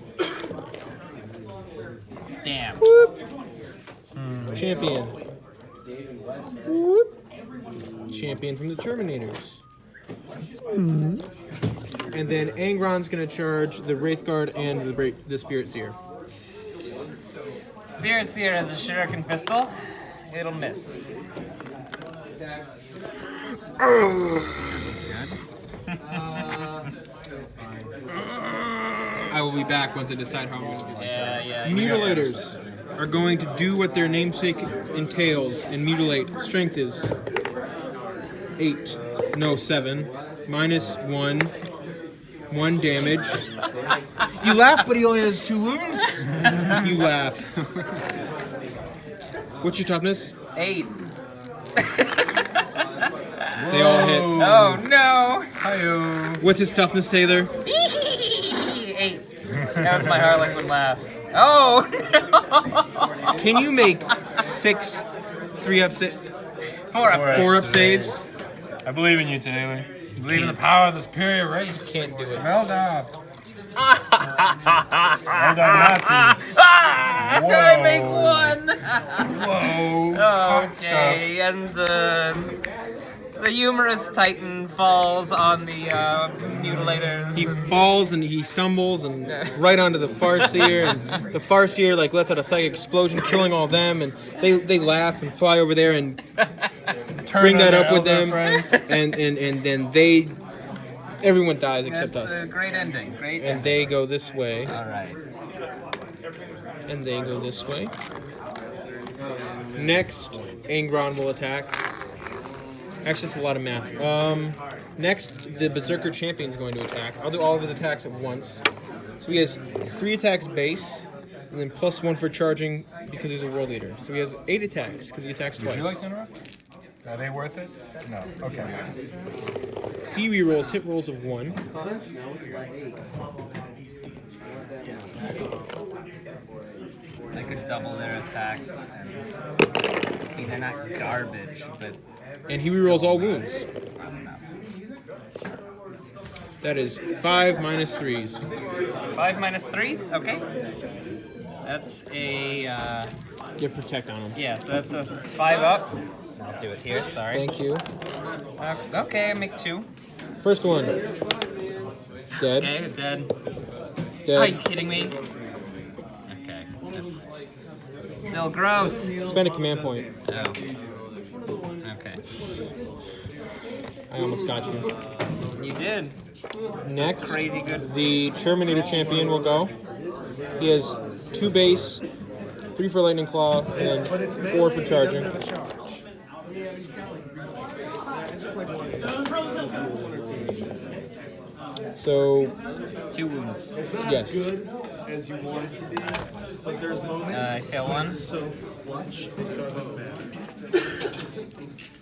Damn. Champion. Whoop. Champion from the Terminators. And then Angron's gonna charge the Wraith Guard and the Spirit Seer. Spirit Seer has a shuriken pistol. It'll miss. I will be back once I decide how I'm gonna do that. Yeah. Mutilators are going to do what their namesake entails and mutilate. Strength is 8. No, 7. Minus 1. 1 damage. You laugh, but he only has 2 wounds. You laugh. What's your toughness? 8. They all hit. Oh no! What's his toughness, Taylor? 8. That was my Harlequin laugh. Oh no! Can you make 6 3-up 4-up saves? I believe in you, Taylor. I believe in the power of the superior race. Can't do it. Eldar. Eldar Nazis. Did I make 1? Whoa. Hot stuff. Okay, and the humorous Titan falls on the mutilators. He falls and he stumbles and right onto the Farseer, and the Farseer like lets out a psychic explosion, killing all them, and they laugh and fly over there and bring that up with them, and then everyone dies except That's us. a great ending. Great And ending. they go this way, All right. and they go this way. Next, Angron will attack. Actually, it's a lot of math. Next, the Berserker Champion's going to attack. I'll do all of his attacks at once. So he has 3 attacks base, and then +1 for charging because he's a world leader. So he has 8 attacks because he attacks twice. Would you like to interrupt? Are they worth it? No. Okay. He rerolls hit rolls of 1. I could double their attacks. And, I mean, they're not garbage, but And he rerolls all wounds. That is 5 minus 3s. 5 minus 3s. Okay. That's a Get protect on him. yeah. So that's a 5 up. I'll do it here. Sorry. Thank you. Okay, I make 2. First one. Dead. Okay, dead. Dead. Are you kidding me? Okay, that's still gross. Spend a command point. Oh. Okay. I almost got you. You did. Next, Crazy good. the Terminator Champion will go. He has 2 base, 3 for Lightning Claw, and 4 for charging. So, 2 wounds. yes. As you want it to be. Like there's moments I fail 1. so clutch, it doesn't matter.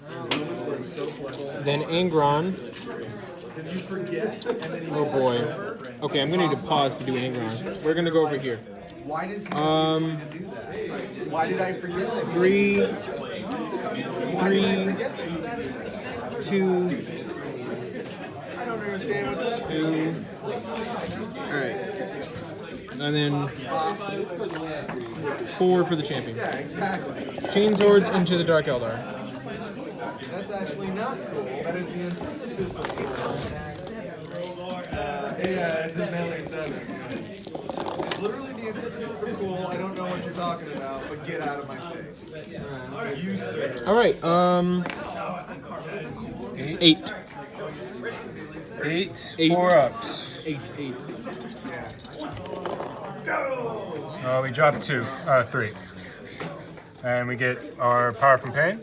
There's moments where it's so clutch. Then Angron. Because you forget, and then you Oh boy. Okay, I'm gonna need to pause to do Angron. We're gonna go over here. why does he do that? Why did I forget that? 3, 2, I don't understand what's up. 2. Alright. And then 4 for the champion. Yeah, exactly. Chain swords into the Dark Eldar. That's actually not cool. That is the antithesis of cool. Yeah, it's in melee 7. It's literally the antithesis of cool. I don't know what you're talking about, but get out of my face. You, sir. Alright, 8. 8 8. 4-ups. 8. We dropped 2. 3. And we get our power from pain.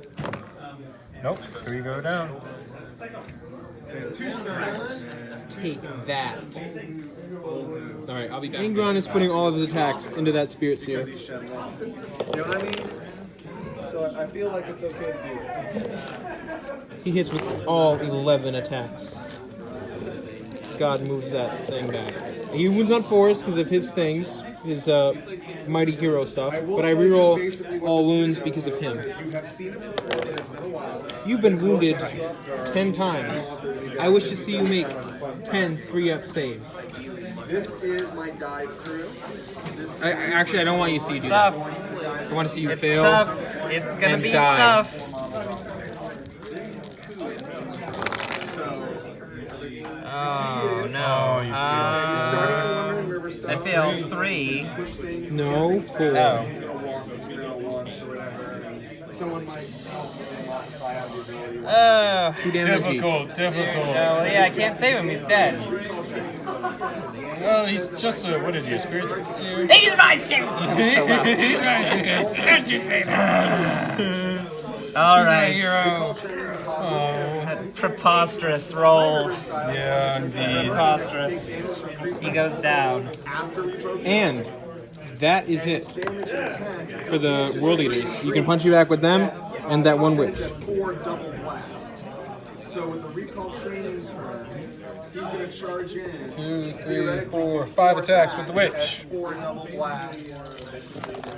Nope. 3 go down. 2 strats. Take that. Alright, I'll be back. Angron is putting all of his attacks into that Spirit Seer. You know what I mean? So so I feel like it's okay to do it. He hits with all 11 attacks. God moves that thing back. He wounds on 4s because of his things, his mighty hero stuff. But I reroll all wounds because of him. You have seen it before, but it's been a while. You've been wounded 10 times. I wish to see you make 10 3-up saves. This is my dive crew. Actually, I don't want you to see you do Tough. that. I want to see you It's fail. tough. It's gonna and be die. tough. Oh no. I failed 3. No, 4. Oh. Someone might help if I have the ability. Oh. 2 damage each. Oh, yeah, I can't save him. He's dead. Well, he's just a, what is he, a spirit seer? He's my student! Don't you say that? Alright. Oh, Preposterous roll. yeah, indeed. Preposterous. He goes down. And that is it for the World Eaters. You can punch you back with them and that one witch. 4 double blast. So with the recall training turn, he's going to charge in. 2, 3, 4, 5 attacks with the witch. 4 double blast.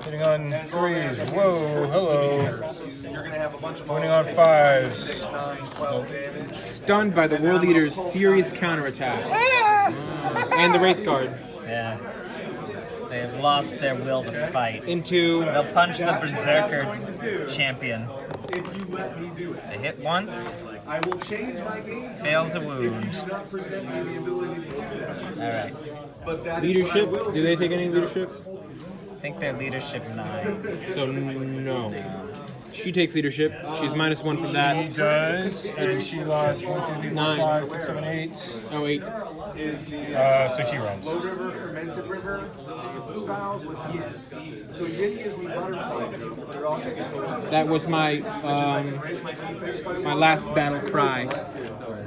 Hitting on 3s. Whoa, hello. You're going to have a bunch of Hitting on 5s. 9, 12 damage. Stunned by the World Eater's furious counterattack. And the Wraith Guard. Yeah. They have lost their will to fight. Into They'll punch the Berserker champion. If you let me do it, They hit once, I will change my game. fail to If wound. you do not present me the ability to do that. Alright. But that is leadership. what I will Do they take any leadership? I think they're leadership 9. So no. She takes leadership. She's -1 from She that. does, and she lost 1, 2, 3, 4, 9. 5, 6, 7, 8. Oh, 8. is the So she runs. low river, fermented river styles with yin. So yin gives me butterfly, but it also gives me That was my raise my defense by my 1. last battle cry.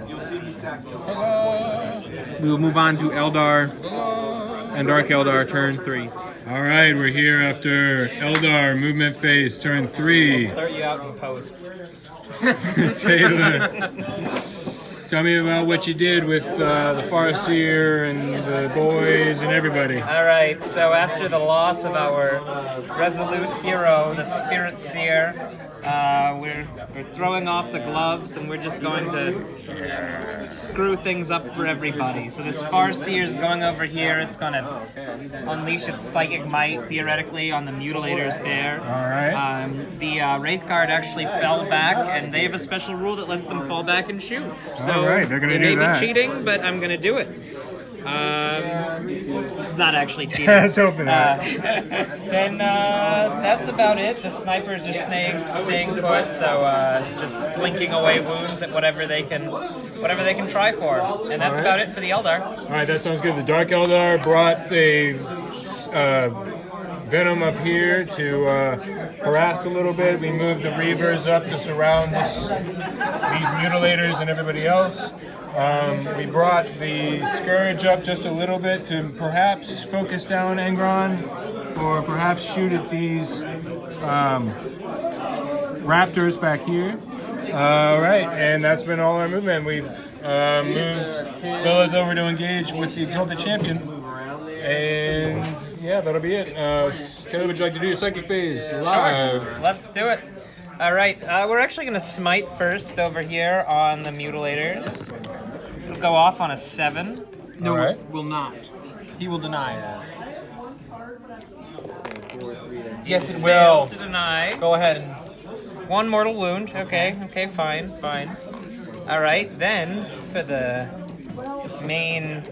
You'll see me stack those. We will move on to Eldar and Dark Eldar, turn 3. All right, we're here after Eldar movement phase, turn 3. Start you out in post. Taylor, tell me about what you did with the Farseer and the boys and everybody. Alright, so after the loss of our resolute hero, the Spirit Seer, we're throwing off the gloves and we're just going to screw things up for everybody. So this Farseer is going over here. It's going to unleash its psychic might, theoretically, on the mutilators there. Alright. The Wraith Guard actually fell back, and they have a special rule that lets them fall back and shoot. So Alright, they're gonna it do may that. be cheating, but I'm going to do it. It's not actually cheating. Let's open that. Then that's about it. The snipers are staying put, so just blinking away wounds at whatever they can try for, and that's about it for the Eldar. All right, that sounds good. The Dark Eldar brought a Venom up here to harass a little bit. We moved the Reavers up to surround these mutilators and everybody else. We brought the Scourge up just a little bit to perhaps focus down Angron, or perhaps shoot at these raptors back here. All right, and that's been all our movement. We've moved Lilith over to engage with the Exalted Champion. And yeah, that'll be it. Caleb, would you like to do your psychic phase live? Sure, let's do it. All right, we're actually going to smite first over here on the mutilators. It'll go off on a 7. No, Alright. it will not. He will deny that. Yes, it Fail will. to deny. Go ahead and 1 mortal wound. Okay, fine. All right, then for the main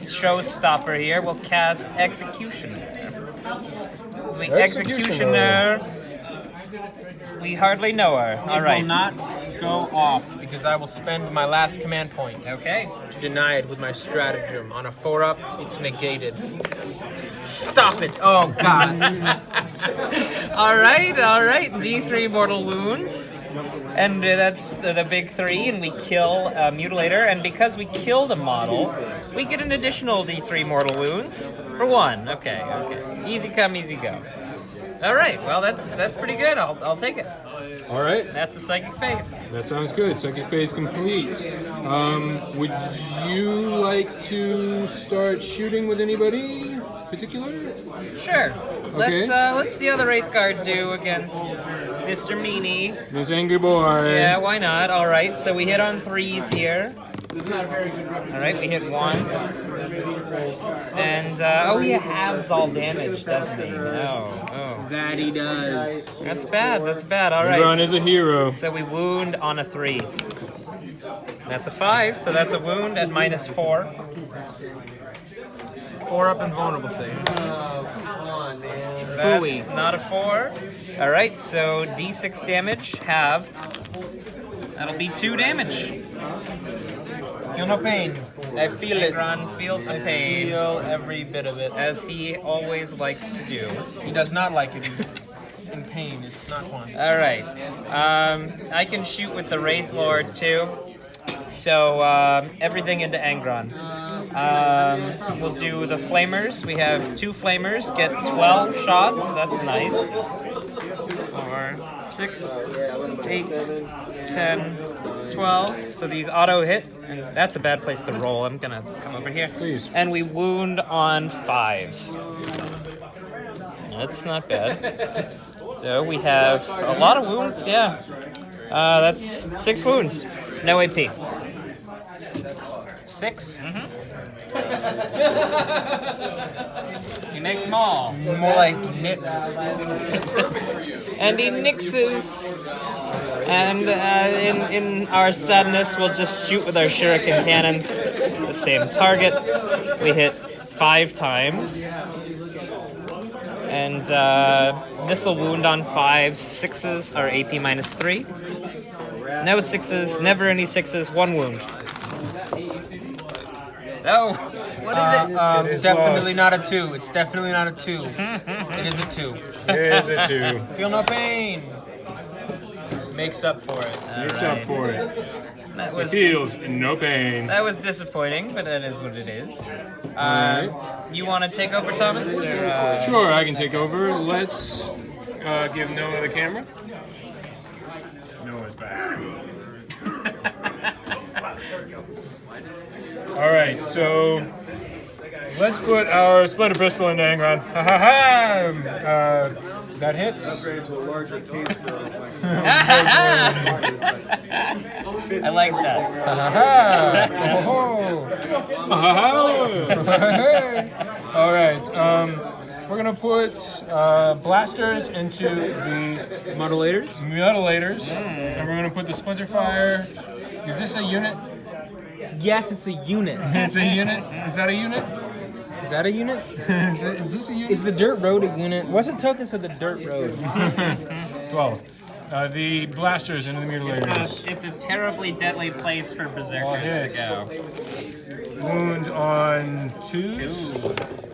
showstopper here, we'll cast Executioner. So we Executioner. We hardly know her. All it right. will not go off because I will spend my last command point Okay. to deny it with my stratagem. On a 4-up, it's negated. Stop it! Oh God! All right. D3 mortal wounds, and that's the big 3, and we kill a mutilator. And because we killed a model, we get an additional D3 mortal wounds for 1. Okay. Easy come, easy go. All right. Well, that's pretty good. I'll take it. All right. That's a psychic phase. That sounds good. Psychic phase complete. Would you like to start shooting with anybody particular? Sure. Okay. Let's see how the Wraith Guard do against Mr. Meanie. This angry boy. Yeah, why not? All right. So we hit on 3s here. All right, we hit once. And oh, he halves all damage, doesn't he? Oh. That he does. That's bad. That's bad. All right. Angron is a hero. So we wound on a 3. That's a 5, so that's a wound at -4. 4 up and vulnerable save. That's not a 4. All right, so D6 damage halved. That'll be 2 damage. Feel no pain. I feel it. Angron feels the pain, Feel every bit of it. as he always likes to do. He does not like it. He's in pain. It's not fun. All right. I can shoot with the Wraith Lord too. So everything into Angron. We'll do the flamers. We have 2 flamers. Get 12 shots. That's nice. 4, 6, 8, 10, 12. So these auto hit, and that's a bad place to roll. I'm gonna come over here. Please. And we wound on 5s. That's not bad. So we have a lot of wounds. Yeah. That's 6 wounds. No AP. 6? He makes them all. More like nips. And he nixes. And in our sadness, we'll just shoot with our shuriken cannons. The same target. We hit 5 times. And this will wound on 5s. 6s are AP -3. No 6s, never any 6s, 1 wound. Oh, what is it? Definitely not a 2. It's definitely not a 2. It is a 2. It is a 2. Feel no pain. Makes up for it. Makes up for it. That was Feels no pain. that was disappointing, but that is what it is. Alright. You want to take over, Thomas? Or, Sure, I can take over. Let's give Noah the camera. Noah's back. All right, so let's put our splitter pistol into Angron. Ha ha ha! That hits. Upgrade to a larger case for I like that. Ha ha ha! Ha ha ha! All right, we're gonna put blasters into the mutilators, and we're gonna put the splinter fire. Is this a unit? Yes, it's a unit. It's a unit. Is that a unit? Is that a unit? Is this a unit? Is the dirt road a unit? What's the token of the dirt road? 12. The blasters into the mutilators. It's a terribly deadly place for berserkers to go. Wound on 2s.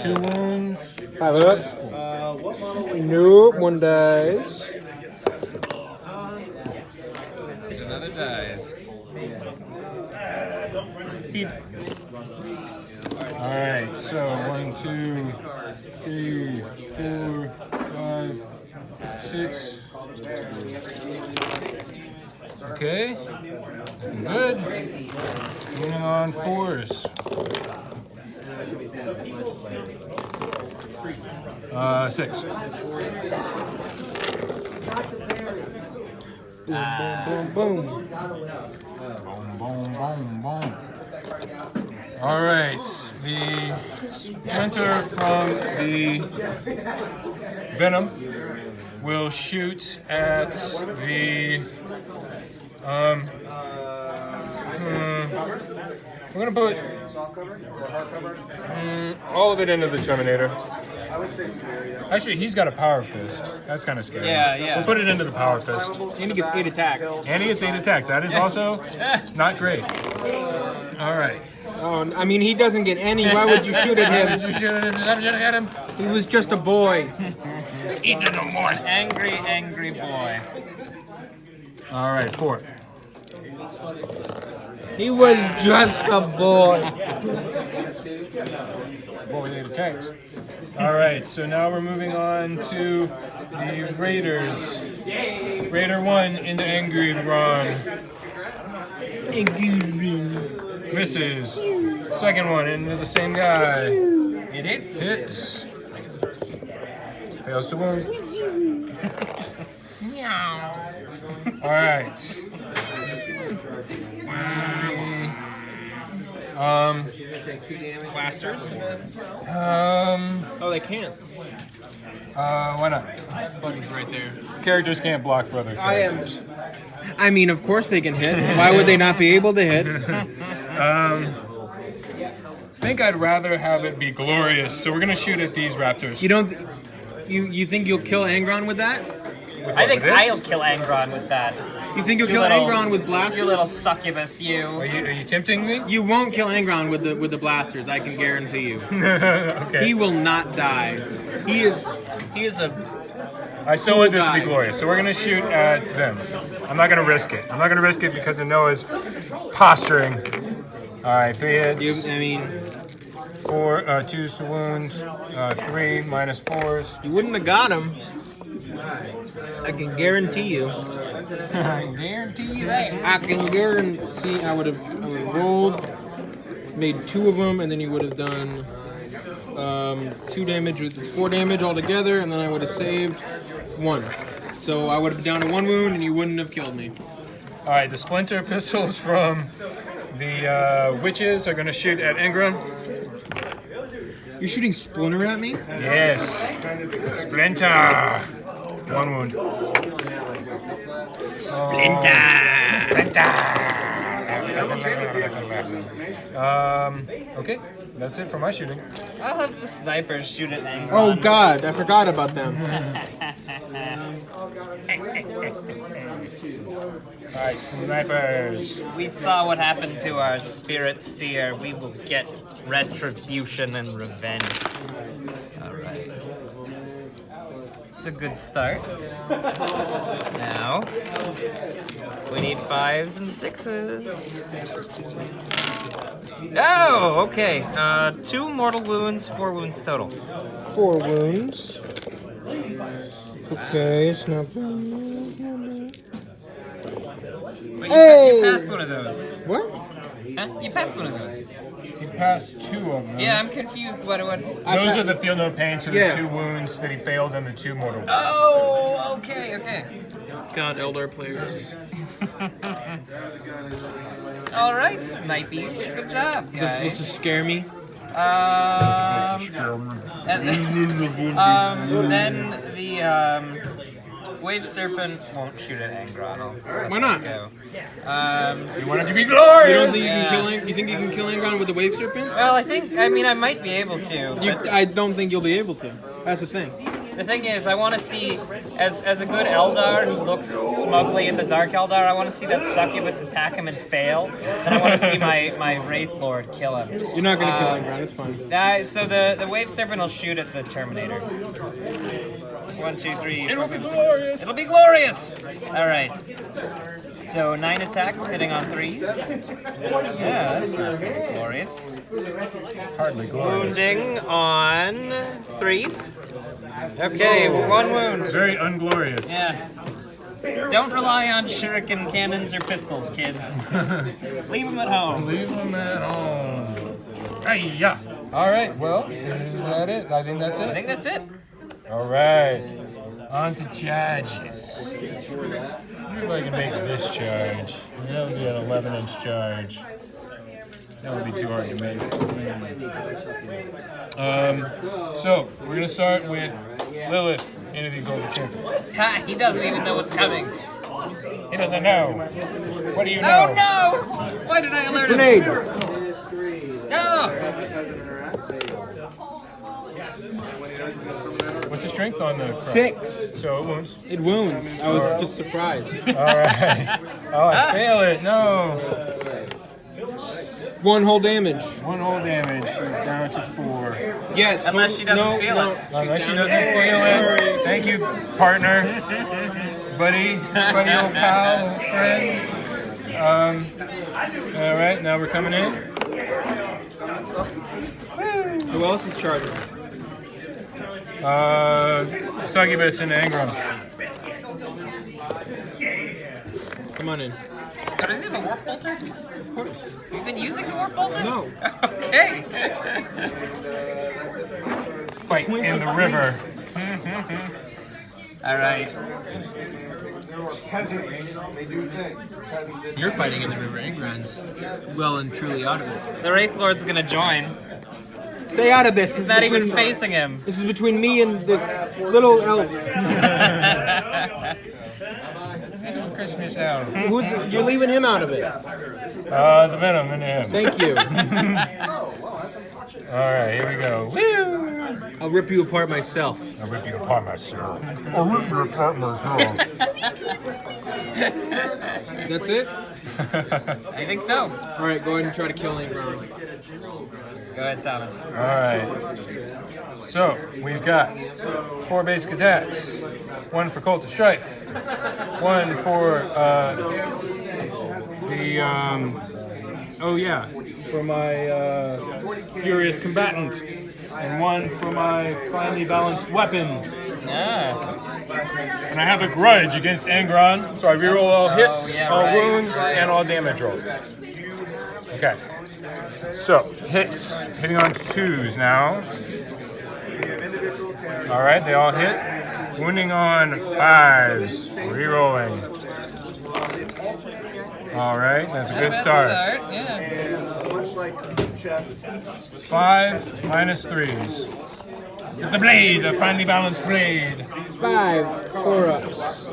2 wounds. 5 ups. what model we Nope, 1 dies. Another dies. All right, so 1, 2, 3, 4, 5, 6. Okay, good. Moving on 4s. 6. Boom, boom, boom. Boom, boom, boom, boom. All right, the splinter from the venom will shoot at the. We're gonna put soft cover or hard cover? all of it into the Terminator. I would say severe, yeah. Actually, he's got a power fist. That's kind of scary. Yeah, yeah. We'll put it into the power fist. And he gets 8 attacks. And he gets 8 attacks. That is also not great. All right. Oh, I mean, he doesn't get any. Why would you shoot at Why him? did you shoot at him? He was just a boy. Eat the no more. Angry, angry boy. All right, 4. He was just a boy. Boy with 8 attacks. All right, so now we're moving on to the Raiders. Raider 1 into Angron. Misses. Second one into the same guy. It hits. Hits. Fails to wound. All right. Blasters? Um, Oh, they can't. why not? Buddy's right there. Characters can't block for other characters. I mean, of course they can hit. Why would they not be able to hit? I think I'd rather have it be glorious, so we're gonna shoot at these raptors. You don't. You think you'll kill Angron with that? I think With this? I'll kill Angron with that. You think you'll You kill little- Angron with blasters? You little succubus, Are you. you tempting me? You won't kill Angron with the blasters. I can guarantee you. Okay. He will not die. He is a. I still want this to be guy. glorious, so we're gonna shoot at them. I'm not gonna risk it. I'm not gonna risk it because of Noah's posturing. All right, 3 hits. I mean, 4, 2's to wound. 3 minus 4s. you wouldn't have got him. I can guarantee you. I guarantee you that. I can guarantee I would have rolled, made 2 of them, and then you would have done 2 damage with 4 damage altogether, and then I would have saved 1. So I would have been down to 1 wound, and you wouldn't have killed me. All right, the splinter pistols from the witches are gonna shoot at Angron. You're shooting Splinter at me? Yes. Splinter. 1 wound. Okay, that's it for my shooting. I'll have the snipers shoot at Angron. Oh God, I forgot about them. Alright, snipers. We saw what happened to our spirit seer. We will get retribution and revenge. Alright. It's a good start. Now, we need 5s and 6s. Oh, okay. 2 mortal wounds, 4 wounds total. 4 wounds. Okay, it's not bad. Wait, Hey! you passed one of those. What? Huh? You passed one of those. He passed 2 of them. Yeah, I'm confused. What? Those are the feel no pain, so Yeah. the 2 wounds that he failed and the 2 mortal wounds. Oh, okay, okay. God, Eldar players. All right, Snipies. Good job, Is this guys. supposed to scare me? And then the wave serpent won't shoot at Angron. Why not? Go. You want it to be You glorious! don't think you can kill him? You think you can kill Angron with the wave serpent? Well, I might be able to. But I don't think you'll be able to. That's the thing. the thing is, I want to see, as a good Eldar who looks smugly at the Dark Eldar, I want to see that succubus attack him and fail. And I want to see my Wraith Lord kill him. You're not gonna kill Angron. It's fine. So the wave serpent will shoot at the Terminator. 1, 2, 3. It'll be glorious! It'll be glorious! Alright. So 9 attacks, hitting on 3s. Yeah, that's not very glorious. Hardly glorious. Wounding on 3s. Okay, 1 wound. Very unglorious. Yeah. Don't rely on shuriken cannons or pistols, kids. Leave them at home. Leave them at home. Hey-ya! Alright, well, is that it? I think that's I it. think that's it. Alright. On to charges. I wonder if I can make this charge. That would be an 11-inch charge. That would be too hard to make. So, we're going to start with Lilith into the Exalted Champion. Ha, he doesn't even know what's coming. He doesn't know. What do you know? Oh no! Why did I alert him? Grenade. No! What's the strength on the crow? 6. So it wounds. It wounds. I was just surprised. Alright. Oh, I fail it. No. 1 whole damage. 1 whole damage. She's down to 4. Yeah. Unless she doesn't feel it. Unless she doesn't feel it. Thank you, partner. Buddy, old pal, old friend. Alright, now we're coming in. Who else is charging? Succubus and Angron. Come on in. Oh, does he have a warp bolter? Of course. You've been using the warp bolter? No. Okay. Fight in the river. All right. Peasant, they do things. Peasant did You're fighting in the river. Angron's well and truly out of it. The Wraith Lord's gonna join. Stay out of this. He's not even facing him. This is between me and this little elf. Christmas elf. You're leaving him out of it. The venom in him. Thank you. Alright, here we go. Woo! I'll rip you apart myself. I'll rip you apart myself. I'll rip you apart myself. That's it? I think so. All right, go ahead and try to kill Angron. Go ahead, Thomas. Alright. So, we've got 4 basic attacks. 1 for Cult of Strife. 1 for for my Furious Combatant. And 1 for my finely balanced weapon. Yeah. And I have a grudge against Angron, so I reroll all hits, yeah, all right, wounds, and all damage rolls. Okay. So, hitting on 2s now. Alright, they all hit. Wounding on 5s. Rerolling. Alright, that's a good start. Yeah. 5 minus 3s. The blade, the finely balanced blade. 5 4-ups.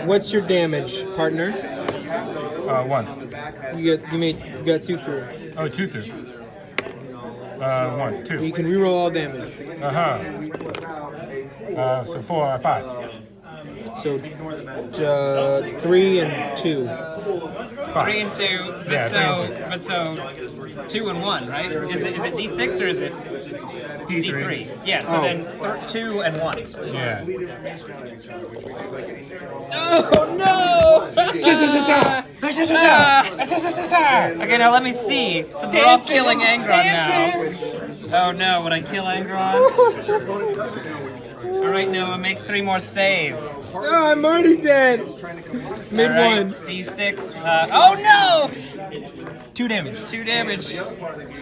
What's your damage, partner? 1. You got 2 through. Oh, 2 through. 1, 2. You can reroll all damage. So 4, 5. So 3 and 2. 3 and 2. But Yeah, so 2 and 1, right? Is it D6 or is it D3? Yeah. So then 2 and 1. Yeah. Oh no! Okay, now let me see. Since we're all killing Angron now. Oh no, would I kill Angron? Alright, Noah, make 3 more saves. Oh, I'm already dead. Mid Alright, 1. D6. Oh no! 2 damage. 2 damage.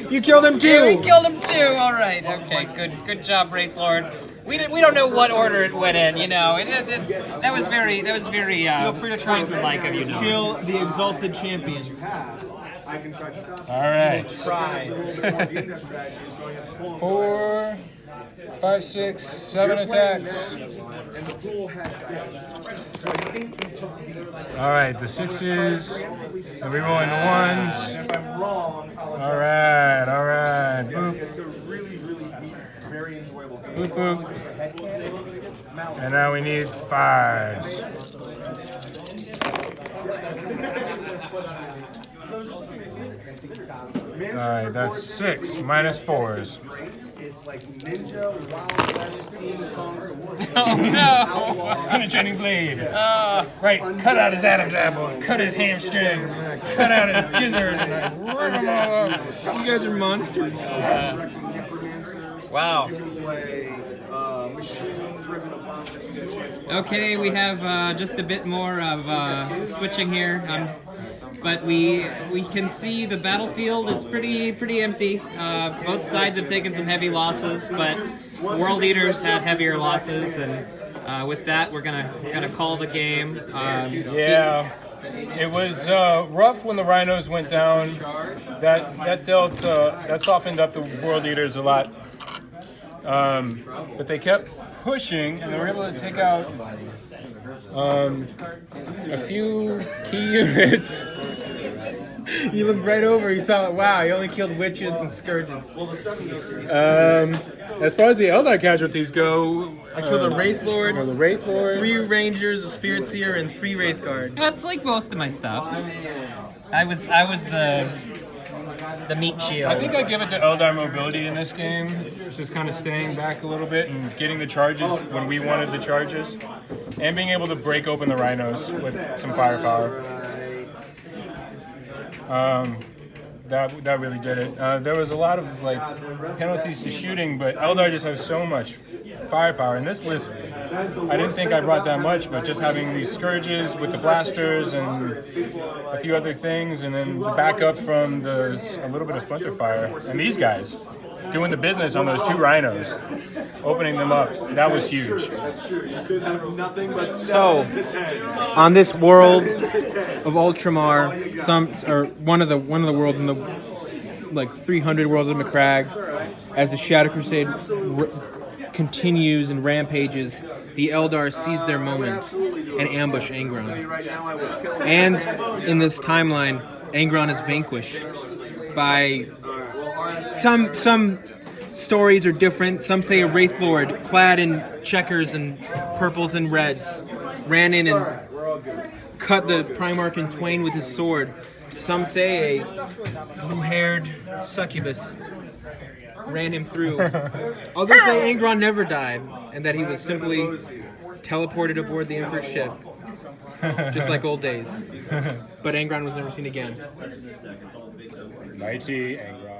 You killed him Yeah, we too. killed him too. Alright, okay, good job, Wraith Lord. We don't know what order it went in, you know. That was very sportsmanlike of you, Noah. Kill the exalted champion. Alright. Try. 4, 5, 6, 7 attacks. Alright, the 6s. And we roll in the 1s. Alright. Boop. It's a really, really deep, very enjoyable game. Boop, boop. And now we need 5s. Alright, that's 6 minus 4s. It's like Ninja Wild West steampunk. Oh no! Penetrating blade. Right, cut out his Adam's apple, cut his hamstring, cut out his gizzard, and I rip him all up. You guys are monsters. Wow. Play machine-driven opponents. You get a chance to Okay, we have just a bit more of switching here. But we can see the battlefield is pretty empty. Both sides have taken some heavy losses, but World Eaters had heavier losses, and with that, we're gonna call the game. Yeah, it was rough when the Rhinos went down. That softened up the World Eaters a lot. But they kept pushing, and they were able to take out a few key units. You looked right over. You saw it. Wow, he only killed witches and scourges. As far as the Eldar casualties go, I killed a Wraith Lord, the Wraith Lord. 3 Rangers, a Spirit Seer, and 3 Wraith Guard. That's like most of my stuff. I was the meat shield. I think I give it to Eldar mobility in this game, just kind of staying back a little bit and getting the charges when we wanted the charges, and being able to break open the Rhinos with some firepower. that really did it. There was a lot of like penalties to shooting, but Eldar just have so much firepower. In this list, I didn't think I brought that much, but just having these scourges with the blasters and a few other things, and then the backup from a little bit of splinter fire, and these guys doing the business on those 2 rhinos, opening them up. That was huge. That's true. You could have nothing but So, 7 to 10. on this world 7 to 10. of Ultramar, one of the worlds in the like 300 worlds of McCrag, as the Shadow Crusade continues and rampages, the Eldar seize their moment and ambush Angron. Right now, I would kill him. And in this timeline, Angron is vanquished by some stories are different. Some say a Wraith Lord clad in checkers and purples and reds ran in and cut the Primarch in twain with his sword. Some say a blue-haired succubus ran him through. Others say Angron never died and that he was simply teleported aboard the Emperor's ship, just like old days. But Angron was never seen again. Mighty Angron.